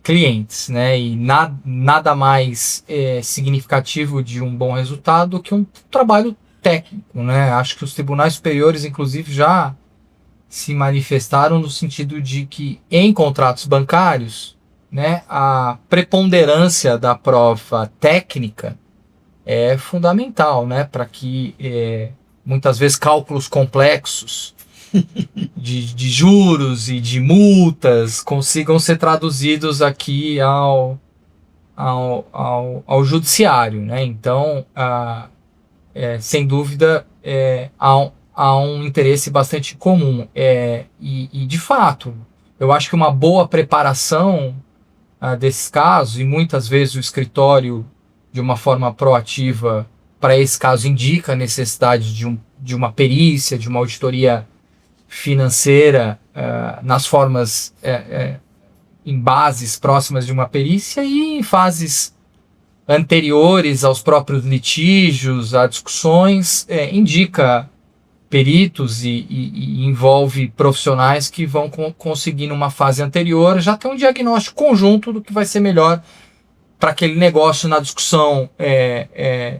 clientes, né? E nada mais significativo de um bom resultado do que um trabalho técnico, né? Acho que os tribunais superiores, inclusive, já se manifestaram no sentido de que em contratos bancários, né, a preponderância da prova técnica é fundamental, né, para que muitas vezes cálculos complexos de juros e de multas consigam ser traduzidos aqui ao judiciário, né? Então, sem dúvida, há um interesse bastante comum. E, de fato, eu acho que uma boa preparação desses casos, e muitas vezes o escritório, de uma forma proativa, para esse caso, indica a necessidade de uma perícia, de uma auditoria financeira nas formas, em bases próximas de uma perícia e em fases anteriores aos próprios litígios, a discussões, indica peritos e envolve profissionais que vão conseguir, numa fase anterior, já ter um diagnóstico conjunto do que vai ser melhor para aquele negócio na discussão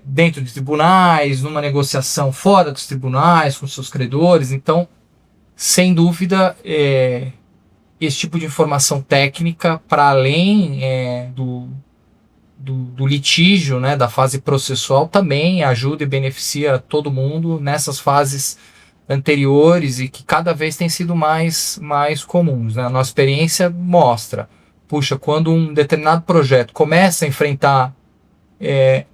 dentro de tribunais, numa negociação fora dos tribunais, com seus credores. Então, sem dúvida, esse tipo de informação técnica, para além do litígio, né, da fase processual, também ajuda e beneficia todo mundo nessas fases anteriores e que cada vez tem sido mais comuns, né? A nossa experiência mostra, puxa, quando um determinado projeto começa a enfrentar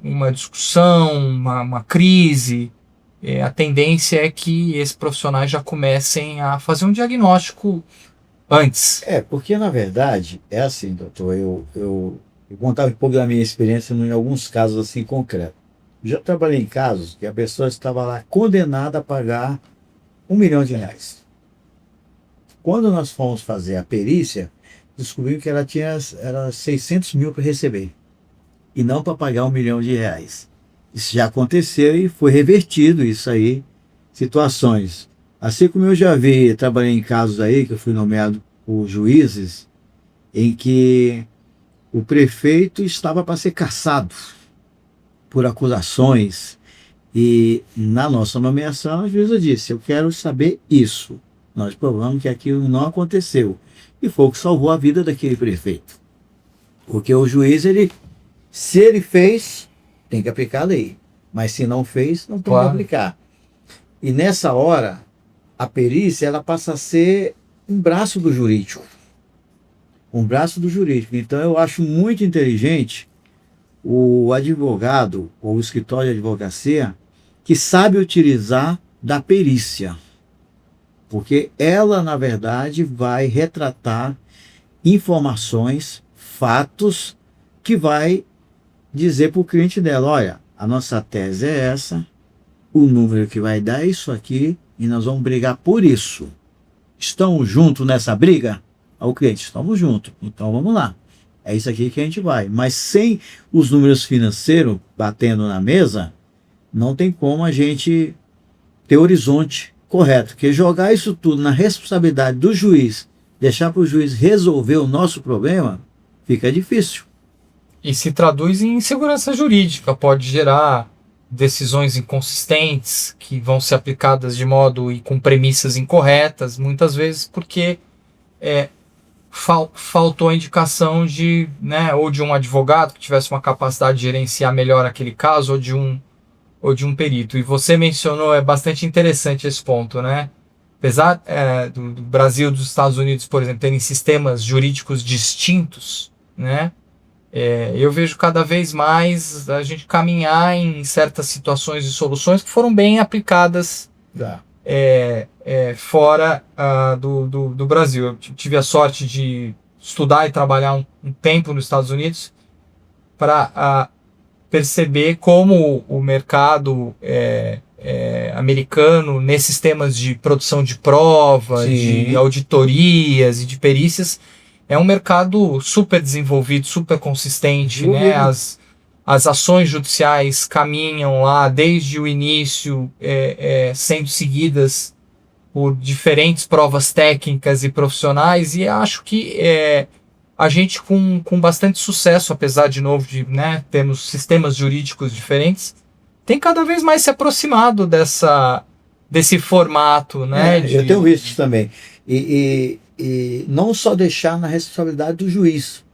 uma discussão, uma crise, a tendência é que esses profissionais já comecem a fazer um diagnóstico antes. Porque na verdade é assim, doutor, eu contava um pouco da minha experiência em alguns casos assim concretos. Já trabalhei em casos que a pessoa estava lá condenada a pagar R$ 1 milhão. Quando nós fomos fazer a perícia, descobrimos que ela tinha 600 mil para receber e não para pagar R$ 1 milhão. Isso já aconteceu e foi revertido isso aí, situações. Assim como eu já vi, trabalhei em casos aí, que eu fui nomeado por juízes, em que o prefeito estava para ser cassado por acusações e na nossa nomeação a juíza disse, eu quero saber isso. Nós provamos que aquilo não aconteceu. E foi o que salvou a vida daquele prefeito. Porque o juiz, se ele fez, tem que aplicar a lei. Mas se não fez, não tem que aplicar. E nessa hora, a perícia ela passa a ser um braço do jurídico. Um braço do jurídico. Então eu acho muito inteligente o advogado ou o escritório de advocacia que sabe utilizar da perícia. Porque ela, na verdade, vai retratar informações, fatos, que vai dizer para o cliente dela, olha, a nossa tese é essa, o número que vai dar é isso aqui, e nós vamos brigar por isso. Estamos juntos nessa briga? Ao cliente, estamos juntos, então vamos lá. É isso aqui que a gente vai. Mas sem os números financeiros batendo na mesa, não tem como a gente ter horizonte correto. Porque jogar isso tudo na responsabilidade do juiz, deixar para o juiz resolver o nosso problema, fica difícil. E se traduz em insegurança jurídica, pode gerar decisões inconsistentes que vão ser aplicadas de modo e com premissas incorretas, muitas vezes porque faltou a indicação de, né, ou de um advogado que tivesse uma capacidade de gerenciar melhor aquele caso, ou de um perito. E você mencionou, é bastante interessante esse ponto, né? Apesar do Brasil e dos Estados Unidos, por exemplo, terem sistemas jurídicos distintos, né? Eu vejo cada vez mais a gente caminhar em certas situações e soluções que foram bem aplicadas fora do Brasil. Eu tive a sorte de estudar e trabalhar um tempo nos Estados Unidos para perceber como o mercado americano, nesses temas de produção de prova, de auditorias e de perícias, é um mercado super desenvolvido, super consistente, né? As ações judiciais caminham lá desde o início, sendo seguidas por diferentes provas técnicas e profissionais, e acho que a gente com bastante sucesso, apesar de novo de, né, termos sistemas jurídicos diferentes, tem cada vez mais se aproximado desse formato, né? Eu tenho visto isso também. E não só deixar na responsabilidade do juiz.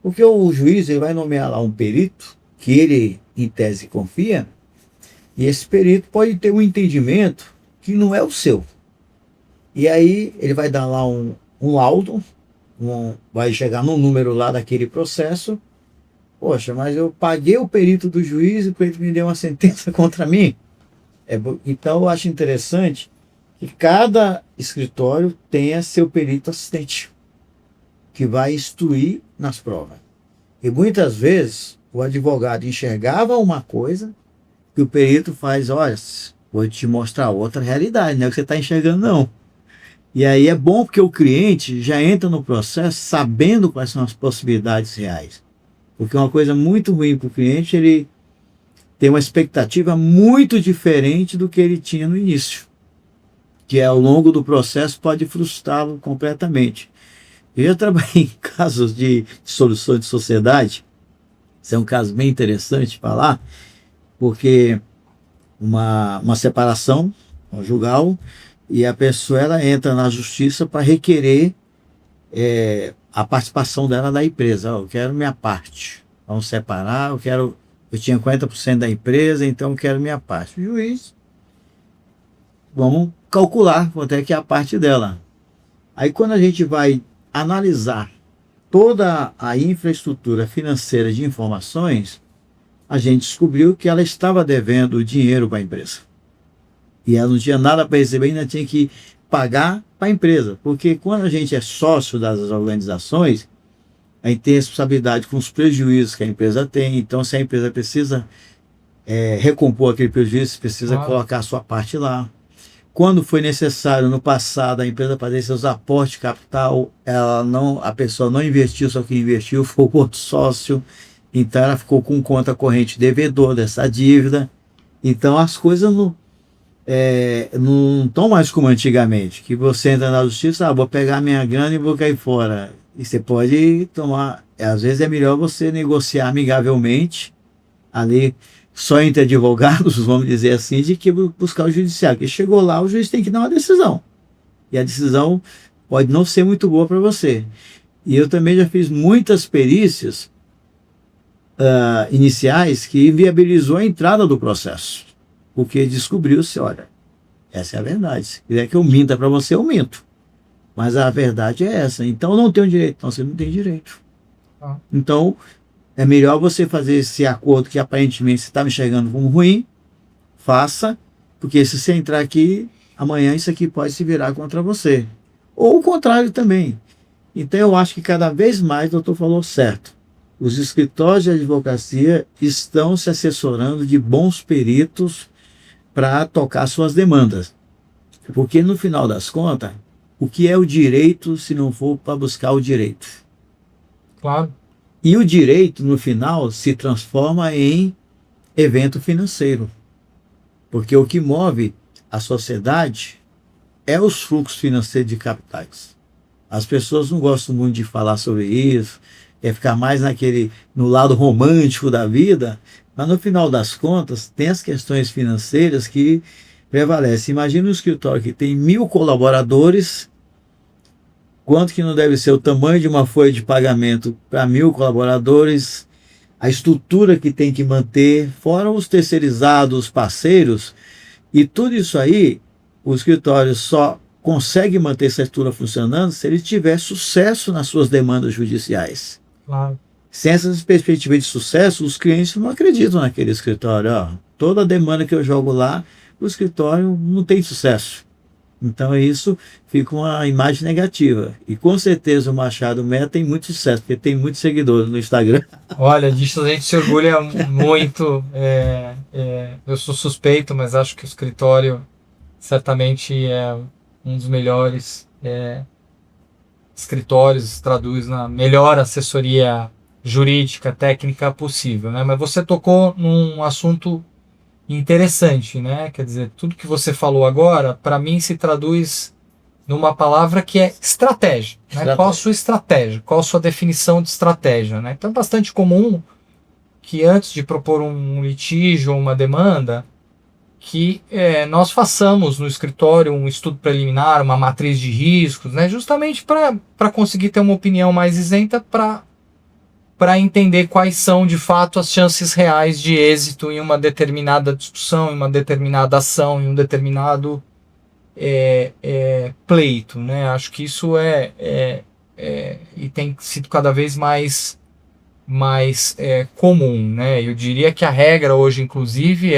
Porque o juiz ele vai nomear lá um perito, que ele, em tese, confia, e esse perito pode ter um entendimento que não é o seu. E aí ele vai dar lá um laudo, vai chegar no número lá daquele processo. Poxa, mas eu paguei o perito do juiz e o perito me deu uma sentença contra mim. Então eu acho interessante que cada escritório tenha seu perito assistente, que vai instruir nas provas. E muitas vezes o advogado enxergava uma coisa que o perito faz, olha, vou te mostrar outra realidade, não é o que você está enxergando não. E aí é bom porque o cliente já entra no processo sabendo quais são as possibilidades reais. Porque uma coisa muito ruim para o cliente, ele tem uma expectativa muito diferente do que ele tinha no início, que ao longo do processo pode frustrá-lo completamente. Eu já trabalhei em casos de soluções de sociedade. Isso é um caso bem interessante de falar, porque uma separação conjugal, e a pessoa ela entra na justiça para requerer a participação dela da empresa. Eu quero minha parte. vamos separar, eu tinha 40% da empresa, então eu quero minha parte. O juiz, vamos calcular quanto é que é a parte dela. Aí quando a gente vai analisar toda a infraestrutura financeira de informações, a gente descobriu que ela estava devendo dinheiro para a empresa. E ela não tinha nada para receber, ainda tinha que pagar para a empresa. Porque quando a gente é sócio das organizações, a gente tem responsabilidade com os prejuízos que a empresa tem. Então, se a empresa precisa recompor aquele prejuízo, precisa colocar a sua parte lá. Quando foi necessário no passado a empresa fazer seus aportes de capital, a pessoa não investiu, só que investiu foi o outro sócio. Então ela ficou com conta corrente devedor dessa dívida. Então as coisas não estão mais como antigamente, que você entra na justiça, vou pegar minha grana e vou cair fora. E você pode tomar, às vezes é melhor você negociar amigavelmente ali, só entre advogados, vamos dizer assim, de que buscar o judiciário. Porque chegou lá, o juiz tem que dar uma decisão. E a decisão pode não ser muito boa para você. E eu também já fiz muitas perícias iniciais que inviabilizou a entrada do processo. Porque descobriu-se, olha, essa é a verdade. Se quiser que eu minta para você, eu minto. Mas a verdade é essa. Então eu não tenho direito. Então você não tem direito. Então é melhor você fazer esse acordo que aparentemente você está me enxergando como ruim, faça, porque se você entrar aqui, amanhã isso aqui pode se virar contra você. Ou o contrário também. Então eu acho que cada vez mais, o doutor falou certo, os escritórios de advocacia estão se assessorando de bons peritos para tocar suas demandas. Porque no final das contas, o que é o direito se não for para buscar o direito? Claro. E o direito, no final, se transforma em evento financeiro. Porque o que move a sociedade é os fluxos financeiros de capitais. As pessoas não gostam muito de falar sobre isso, quer ficar mais no lado romântico da vida, mas no final das contas, tem as questões financeiras que prevalecem. Imagina um escritório que tem 1.000 colaboradores, quanto que não deve ser o tamanho de uma folha de pagamento para 1.000 colaboradores, a estrutura que tem que manter, fora os terceirizados, os parceiros, e tudo isso aí, o escritório só consegue manter essa estrutura funcionando se ele tiver sucesso nas suas demandas judiciais. Claro. Sem essas perspectivas de sucesso, os clientes não acreditam naquele escritório. Toda a demanda que eu jogo lá, o escritório não tem sucesso. Então isso fica uma imagem negativa. E com certeza o Machado Meia tem muito sucesso, porque tem muitos seguidores no Instagram. Olha, disso a gente se orgulha muito. Eu sou suspeito, mas acho que o escritório certamente é um dos melhores escritórios, traduz na melhor assessoria jurídica, técnica possível, né? Mas você tocou num assunto interessante, né? Quer dizer, tudo que você falou agora, para mim, se traduz numa palavra que é estratégia. Né? Qual a sua estratégia? Qual a sua definição de estratégia? Né? Então é bastante comum que antes de propor um litígio ou uma demanda, que nós façamos no escritório um estudo preliminar, uma matriz de riscos, né? Justamente para conseguir ter uma opinião mais isenta, para entender quais são de fato as chances reais de êxito em uma determinada discussão, em uma determinada ação, em um determinado pleito, né? Acho que isso e tem sido cada vez mais comum, né? Eu diria que a regra hoje, inclusive,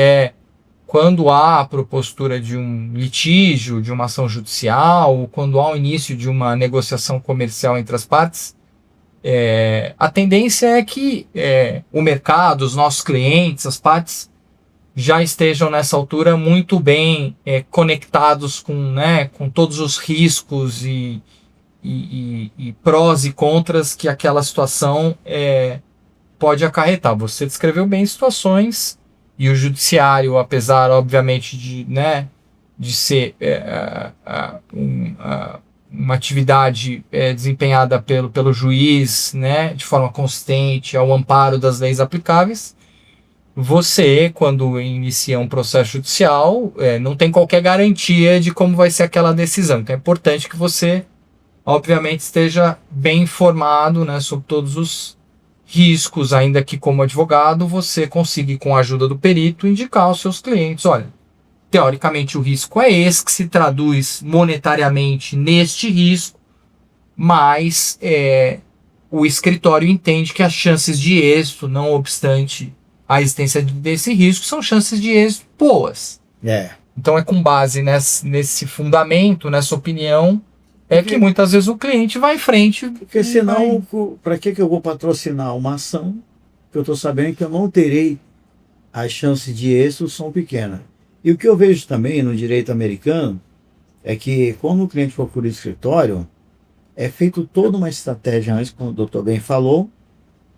quando há a propostura de um litígio, de uma ação judicial, ou quando há o início de uma negociação comercial entre as partes, a tendência é que o mercado, os nossos clientes, as partes já estejam nessa altura muito bem conectados com todos os riscos e prós e contras que aquela situação pode acarretar. Você descreveu bem situações, e o judiciário, apesar, obviamente, de ser uma atividade desempenhada pelo juiz, né, de forma consistente, ao amparo das leis aplicáveis, você, quando inicia um processo judicial, não tem qualquer garantia de como vai ser aquela decisão. Então é importante que você, obviamente, esteja bem informado, né, sobre todos os riscos, ainda que como advogado você consiga, com a ajuda do perito, indicar aos seus clientes, olha, teoricamente o risco é esse, que se traduz monetariamente neste risco, mas o escritório entende que as chances de êxito, não obstante a existência desse risco, são chances de êxito boas. Então é com base nesse fundamento, nessa opinião, que muitas vezes o cliente vai em frente. Porque senão, para que eu vou patrocinar uma ação que eu estou sabendo que eu não terei, as chances de êxito são pequenas. E o que eu vejo também no direito americano é que quando o cliente procura o escritório, é feito toda uma estratégia antes, como o doutor bem falou,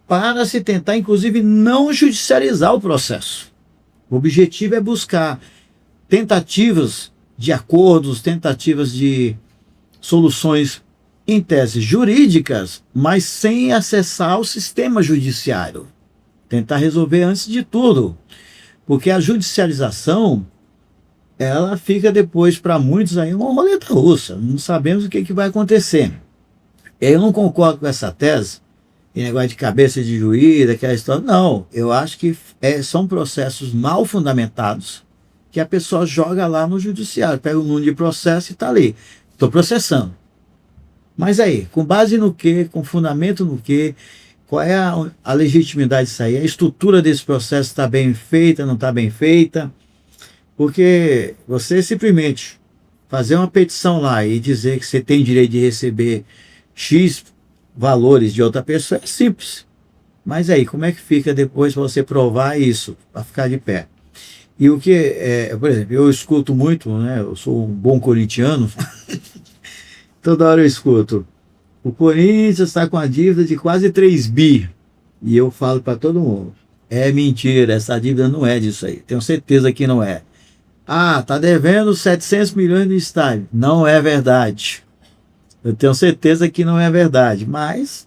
para se tentar, inclusive, não judicializar o processo. O objetivo é buscar tentativas de acordos, tentativas de soluções, em tese, jurídicas, mas sem acessar o sistema judiciário. Tentar resolver antes de tudo. Porque a judicialização, ela fica depois, para muitos, aí uma roleta russa. Não sabemos o que vai acontecer. Eu não concordo com essa tese, e negócio de cabeça de juiz, aquela história. Não, eu acho que são processos mal fundamentados, que a pessoa joga lá no judiciário, pega o número de processo e está ali. Estou processando. Mas aí, com base no quê? Com fundamento no quê? Qual é a legitimidade disso aí? A estrutura desse processo está bem feita, não está bem feita? Porque você simplesmente fazer uma petição lá e dizer que você tem direito de receber X valores de outra pessoa é simples. Mas aí, como é que fica depois para você provar isso, para ficar de pé? E o que, por exemplo, eu escuto muito, né? Eu sou um bom corintiano, toda hora eu escuto, o Corinthians está com a dívida de quase 3 bi. E eu falo para todo mundo, é mentira, essa dívida não é disso aí, tenho certeza que não é. Ah, está devendo 700 milhões no estádio. Não é verdade. Eu tenho certeza que não é verdade, mas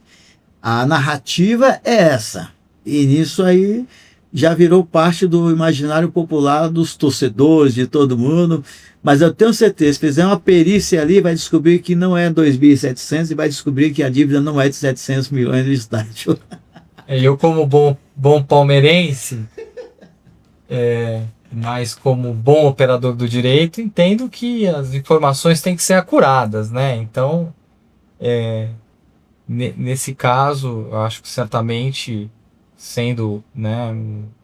a narrativa é essa. E nisso aí já virou parte do imaginário popular dos torcedores, de todo mundo. Mas eu tenho certeza, se fizer uma perícia ali, vai descobrir que não é 2.700 e vai descobrir que a dívida não é de 700 milhões do estádio. Eu, como bom palmeirense, mas como bom operador do direito, entendo que as informações têm que ser acuradas, né? Então, nesse caso, eu acho que certamente, sendo, né,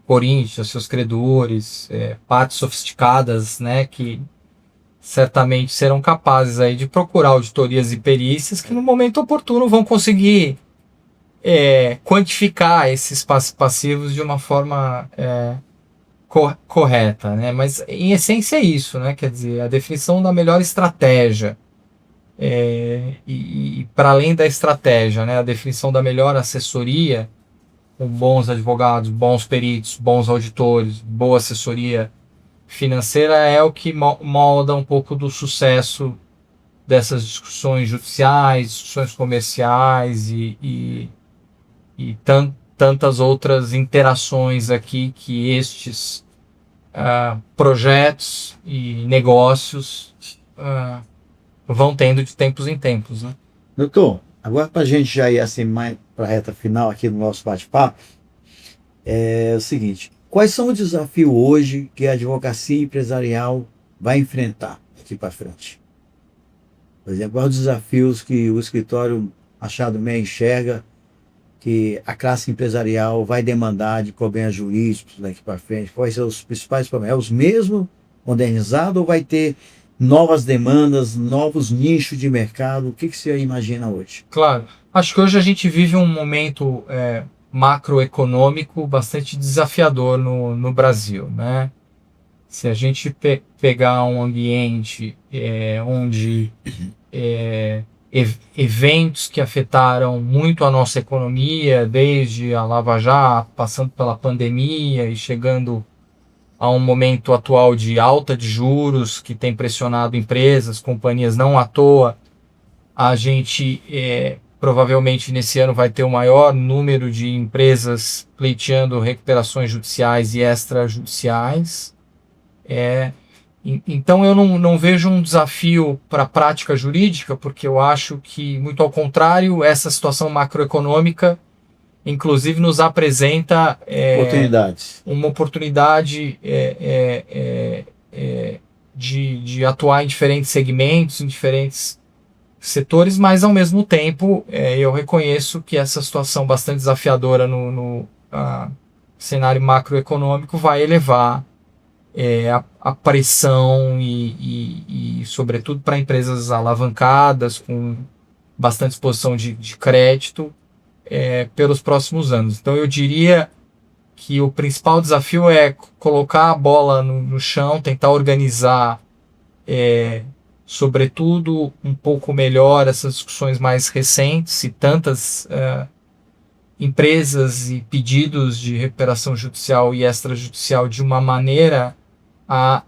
Corinthians, seus credores, partes sofisticadas, né, que certamente serão capazes aí de procurar auditorias e perícias que no momento oportuno vão conseguir quantificar esses passivos de uma forma correta, né? Mas em essência é isso, né? Quer dizer, a definição da melhor estratégia e para além da estratégia, né? A definição da melhor assessoria, com bons advogados, bons peritos, bons auditores, boa assessoria financeira é o que molda um pouco do sucesso dessas discussões judiciais, discussões comerciais e tantas outras interações aqui que estes projetos e negócios vão tendo de tempos em tempos, né? Doutor, agora para a gente já ir assim mais para a reta final aqui do nosso bate-papo, é o seguinte: quais são os desafios hoje que a advocacia empresarial vai enfrentar aqui para frente? Por exemplo, quais os desafios que o escritório Machado Meia enxerga que a classe empresarial vai demandar de problemas jurídicos daqui para frente? Quais são os principais problemas? É os mesmos, modernizado, ou vai ter novas demandas, novos nichos de mercado? O que você imagina hoje? Claro, acho que hoje a gente vive um momento macroeconômico bastante desafiador no Brasil, né? Se a gente pegar um ambiente onde eventos que afetaram muito a nossa economia, desde a Lava Jato, passando pela pandemia e chegando a um momento atual de alta de juros que tem pressionado empresas, companhias, não à toa, a gente provavelmente nesse ano vai ter o maior número de empresas pleiteando recuperações judiciais e extrajudiciais. Então eu não vejo um desafio para a prática jurídica, porque eu acho que, muito ao contrário, essa situação macroeconômica inclusive nos apresenta Oportunidades. uma oportunidade de atuar em diferentes segmentos, em diferentes setores, mas ao mesmo tempo eu reconheço que essa situação bastante desafiadora no cenário macroeconômico vai elevar a pressão e sobretudo para empresas alavancadas, com bastante exposição de crédito, pelos próximos anos. Então eu diria que o principal desafio é colocar a bola no chão, tentar organizar, sobretudo, um pouco melhor essas discussões mais recentes e tantas empresas e pedidos de recuperação judicial e extrajudicial de uma maneira a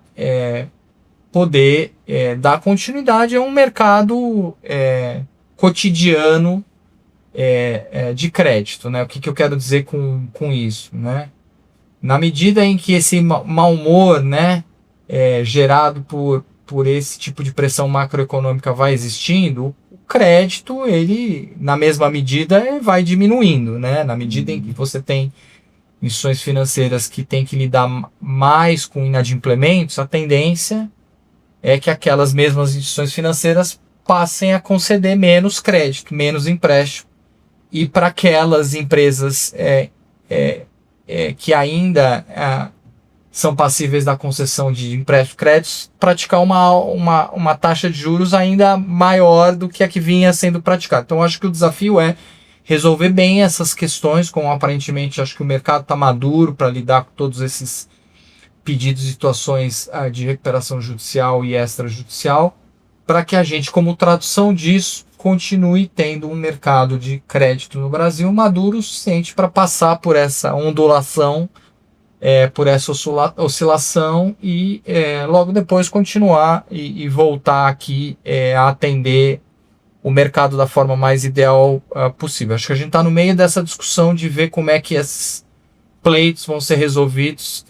poder dar continuidade a um mercado cotidiano de crédito, né? O que eu quero dizer com isso, né? Na medida em que esse mau humor, né, gerado por esse tipo de pressão macroeconômica vai existindo, o crédito, ele, na mesma medida, vai diminuindo, né? Na medida em que você tem instituições financeiras que têm que lidar mais com inadimplementos, a tendência é que aquelas mesmas instituições financeiras passem a conceder menos crédito, menos empréstimo, e para aquelas empresas que ainda são passíveis da concessão de empréstimo créditos, praticar uma taxa de juros ainda maior do que a que vinha sendo praticada. Então, acho que o desafio é resolver bem essas questões, como aparentemente acho que o mercado está maduro para lidar com todos esses pedidos e situações de recuperação judicial e extrajudicial, para que a gente, como tradução disso, continue tendo um mercado de crédito no Brasil maduro o suficiente para passar por essa ondulação, por essa oscilação e logo depois continuar e voltar aqui a atender o mercado da forma mais ideal possível. Acho que a gente está no meio dessa discussão de ver como é que esses pleitos vão ser resolvidos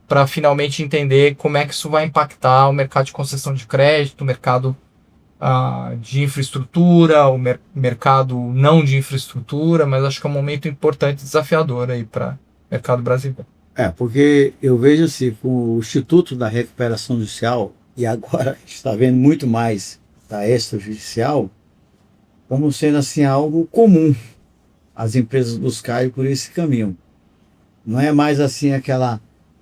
para finalmente entender como é que isso vai impactar o mercado de concessão de crédito, o mercado de infraestrutura, o mercado não de infraestrutura, mas acho que é um momento importante e desafiador aí para o mercado brasileiro. Porque eu vejo assim, com o Instituto da Recuperação Judicial, e agora a gente está vendo muito mais da extrajudicial, como sendo assim algo comum as empresas buscarem por esse caminho. Não é mais assim aquela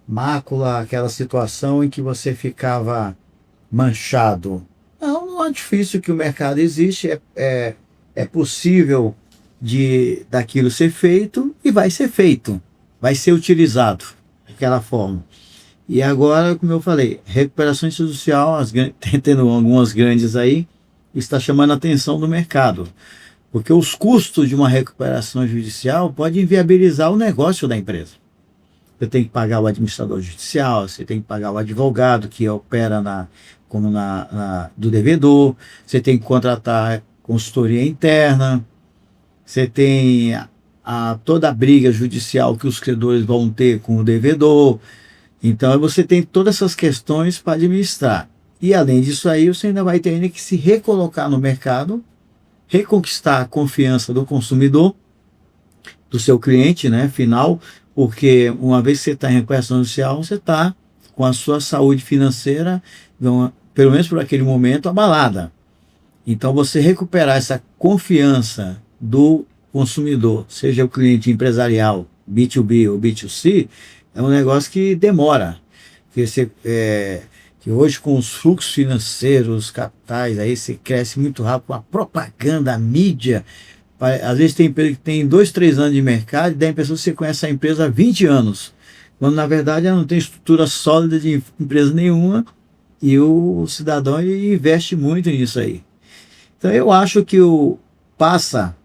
mácula, aquela situação em que você ficava manchado. Não é difícil que o mercado existe, é possível daquilo ser feito e vai ser feito, vai ser utilizado daquela forma. E agora, como eu falei, recuperação institucional, tendo algumas grandes aí, está chamando a atenção do mercado, porque os custos de uma recuperação judicial podem inviabilizar o negócio da empresa. Você tem que pagar o administrador judicial, você tem que pagar o advogado que opera do devedor, você tem que contratar consultoria interna, você tem toda a briga judicial que os credores vão ter com o devedor. Então você tem todas essas questões para administrar. E além disso aí, você ainda vai ter que se recolocar no mercado, reconquistar a confiança do consumidor, do seu cliente, né, final, porque uma vez que você está em recuperação judicial, você está com a sua saúde financeira, pelo menos por aquele momento, abalada. Então você recuperar essa confiança do consumidor, seja o cliente empresarial, B2B ou B2C, é um negócio que demora. Que hoje com os fluxos financeiros, capitais, aí você cresce muito rápido com a propaganda, a mídia. Às vezes tem empresa que tem 2, 3 anos de mercado e dá a impressão que você conhece a empresa há 20 anos. Quando na verdade ela não tem estrutura sólida de empresa nenhuma e o cidadão investe muito nisso aí. Então eu acho que passa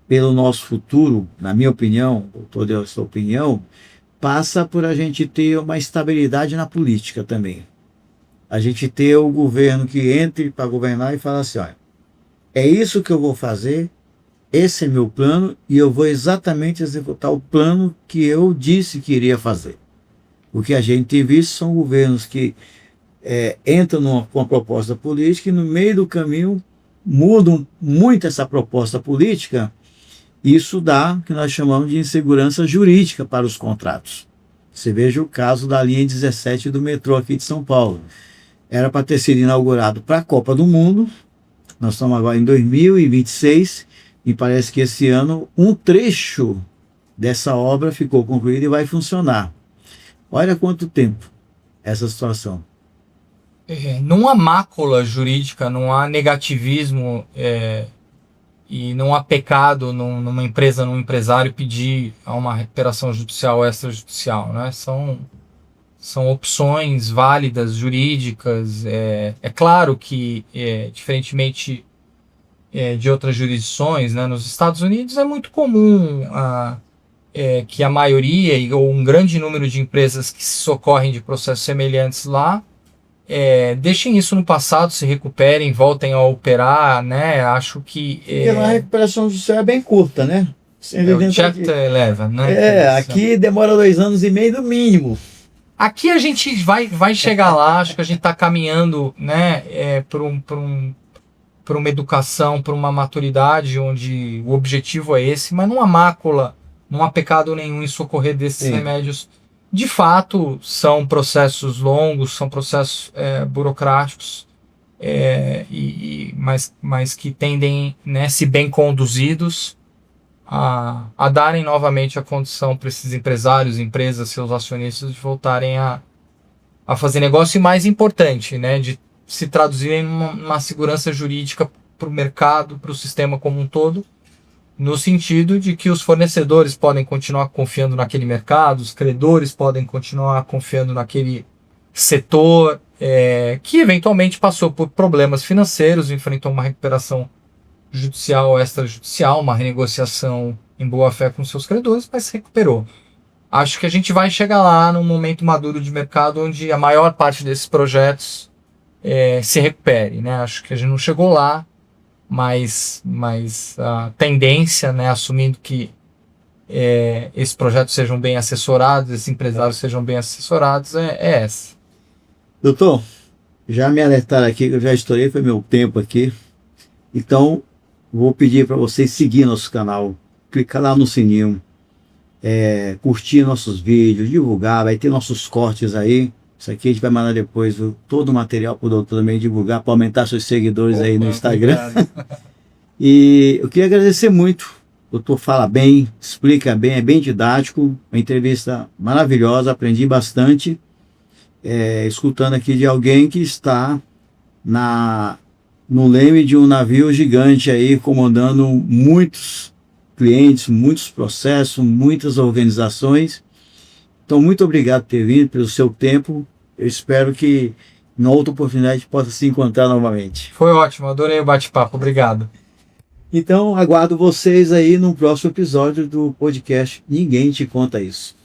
pelo nosso futuro, na minha opinião, ou toda a sua opinião, passa por a gente ter uma estabilidade na política também. A gente ter o governo que entre para governar e fala assim, olha, é isso que eu vou fazer, esse é meu plano e eu vou exatamente executar o plano que eu disse que iria fazer. O que a gente tem visto são governos que entram com uma proposta política e no meio do caminho mudam muito essa proposta política Isso dá o que nós chamamos de insegurança jurídica para os contratos. Você veja o caso da linha 17 do metrô aqui de São Paulo. Era para ter sido inaugurado para a Copa do Mundo. Nós estamos agora em 2026 e parece que esse ano um trecho dessa obra ficou concluído e vai funcionar. Olha quanto tempo essa situação. Não há mácula jurídica, não há negativismo e não há pecado numa empresa, num empresário pedir a uma recuperação judicial ou extrajudicial, né? São opções válidas, jurídicas. É claro que, diferentemente de outras jurisdições, né, nos Estados Unidos é muito comum que a maioria ou um grande número de empresas que se socorrem de processos semelhantes lá deixem isso no passado, se recuperem, voltem a operar, né? Acho que... Porque a recuperação judicial é bem curta, né? o Chapter 11, né? Aqui demora 2 anos e meio no mínimo. Aqui a gente vai chegar lá, acho que a gente está caminhando, né, por uma educação, por uma maturidade onde o objetivo é esse, mas não há mácula, não há pecado nenhum em socorrer desses remédios. De fato, são processos longos, são processos burocráticos, mas que tendem, né, se bem conduzidos, a darem novamente a condição para esses empresários, empresas, seus acionistas de voltarem a fazer negócio, e mais importante, né, de se traduzirem numa segurança jurídica para o mercado, para o sistema como um todo, no sentido de que os fornecedores podem continuar confiando naquele mercado, os credores podem continuar confiando naquele setor que eventualmente passou por problemas financeiros, enfrentou uma recuperação judicial ou extrajudicial, uma renegociação em boa-fé com seus credores, mas se recuperou. Acho que a gente vai chegar lá num momento maduro de mercado onde a maior parte desses projetos se recupere, né? Acho que a gente não chegou lá, mas a tendência, né, assumindo que esses projetos sejam bem assessorados, esses empresários sejam bem assessorados, é essa. Doutor, já me alertaram aqui, que eu já estourei, foi meu tempo aqui. Então, vou pedir para vocês seguir nosso canal, clicar lá no sininho, curtir nossos vídeos, divulgar, vai ter nossos cortes aí. Isso aqui a gente vai mandar depois todo o material para o doutor também divulgar, para aumentar seus seguidores aí no Instagram. E eu queria agradecer muito. O doutor fala bem, explica bem, é bem didático. Uma entrevista maravilhosa, aprendi bastante. Escutando aqui de alguém que está no leme de um navio gigante aí, comandando muitos clientes, muitos processos, muitas organizações. Então, muito obrigado por ter vindo, pelo seu tempo. Eu espero que em outra oportunidade possa se encontrar novamente. Foi ótimo, adorei o bate-papo, obrigado. Então, aguardo vocês aí no próximo episódio do podcast Ninguém Te Conta Isso.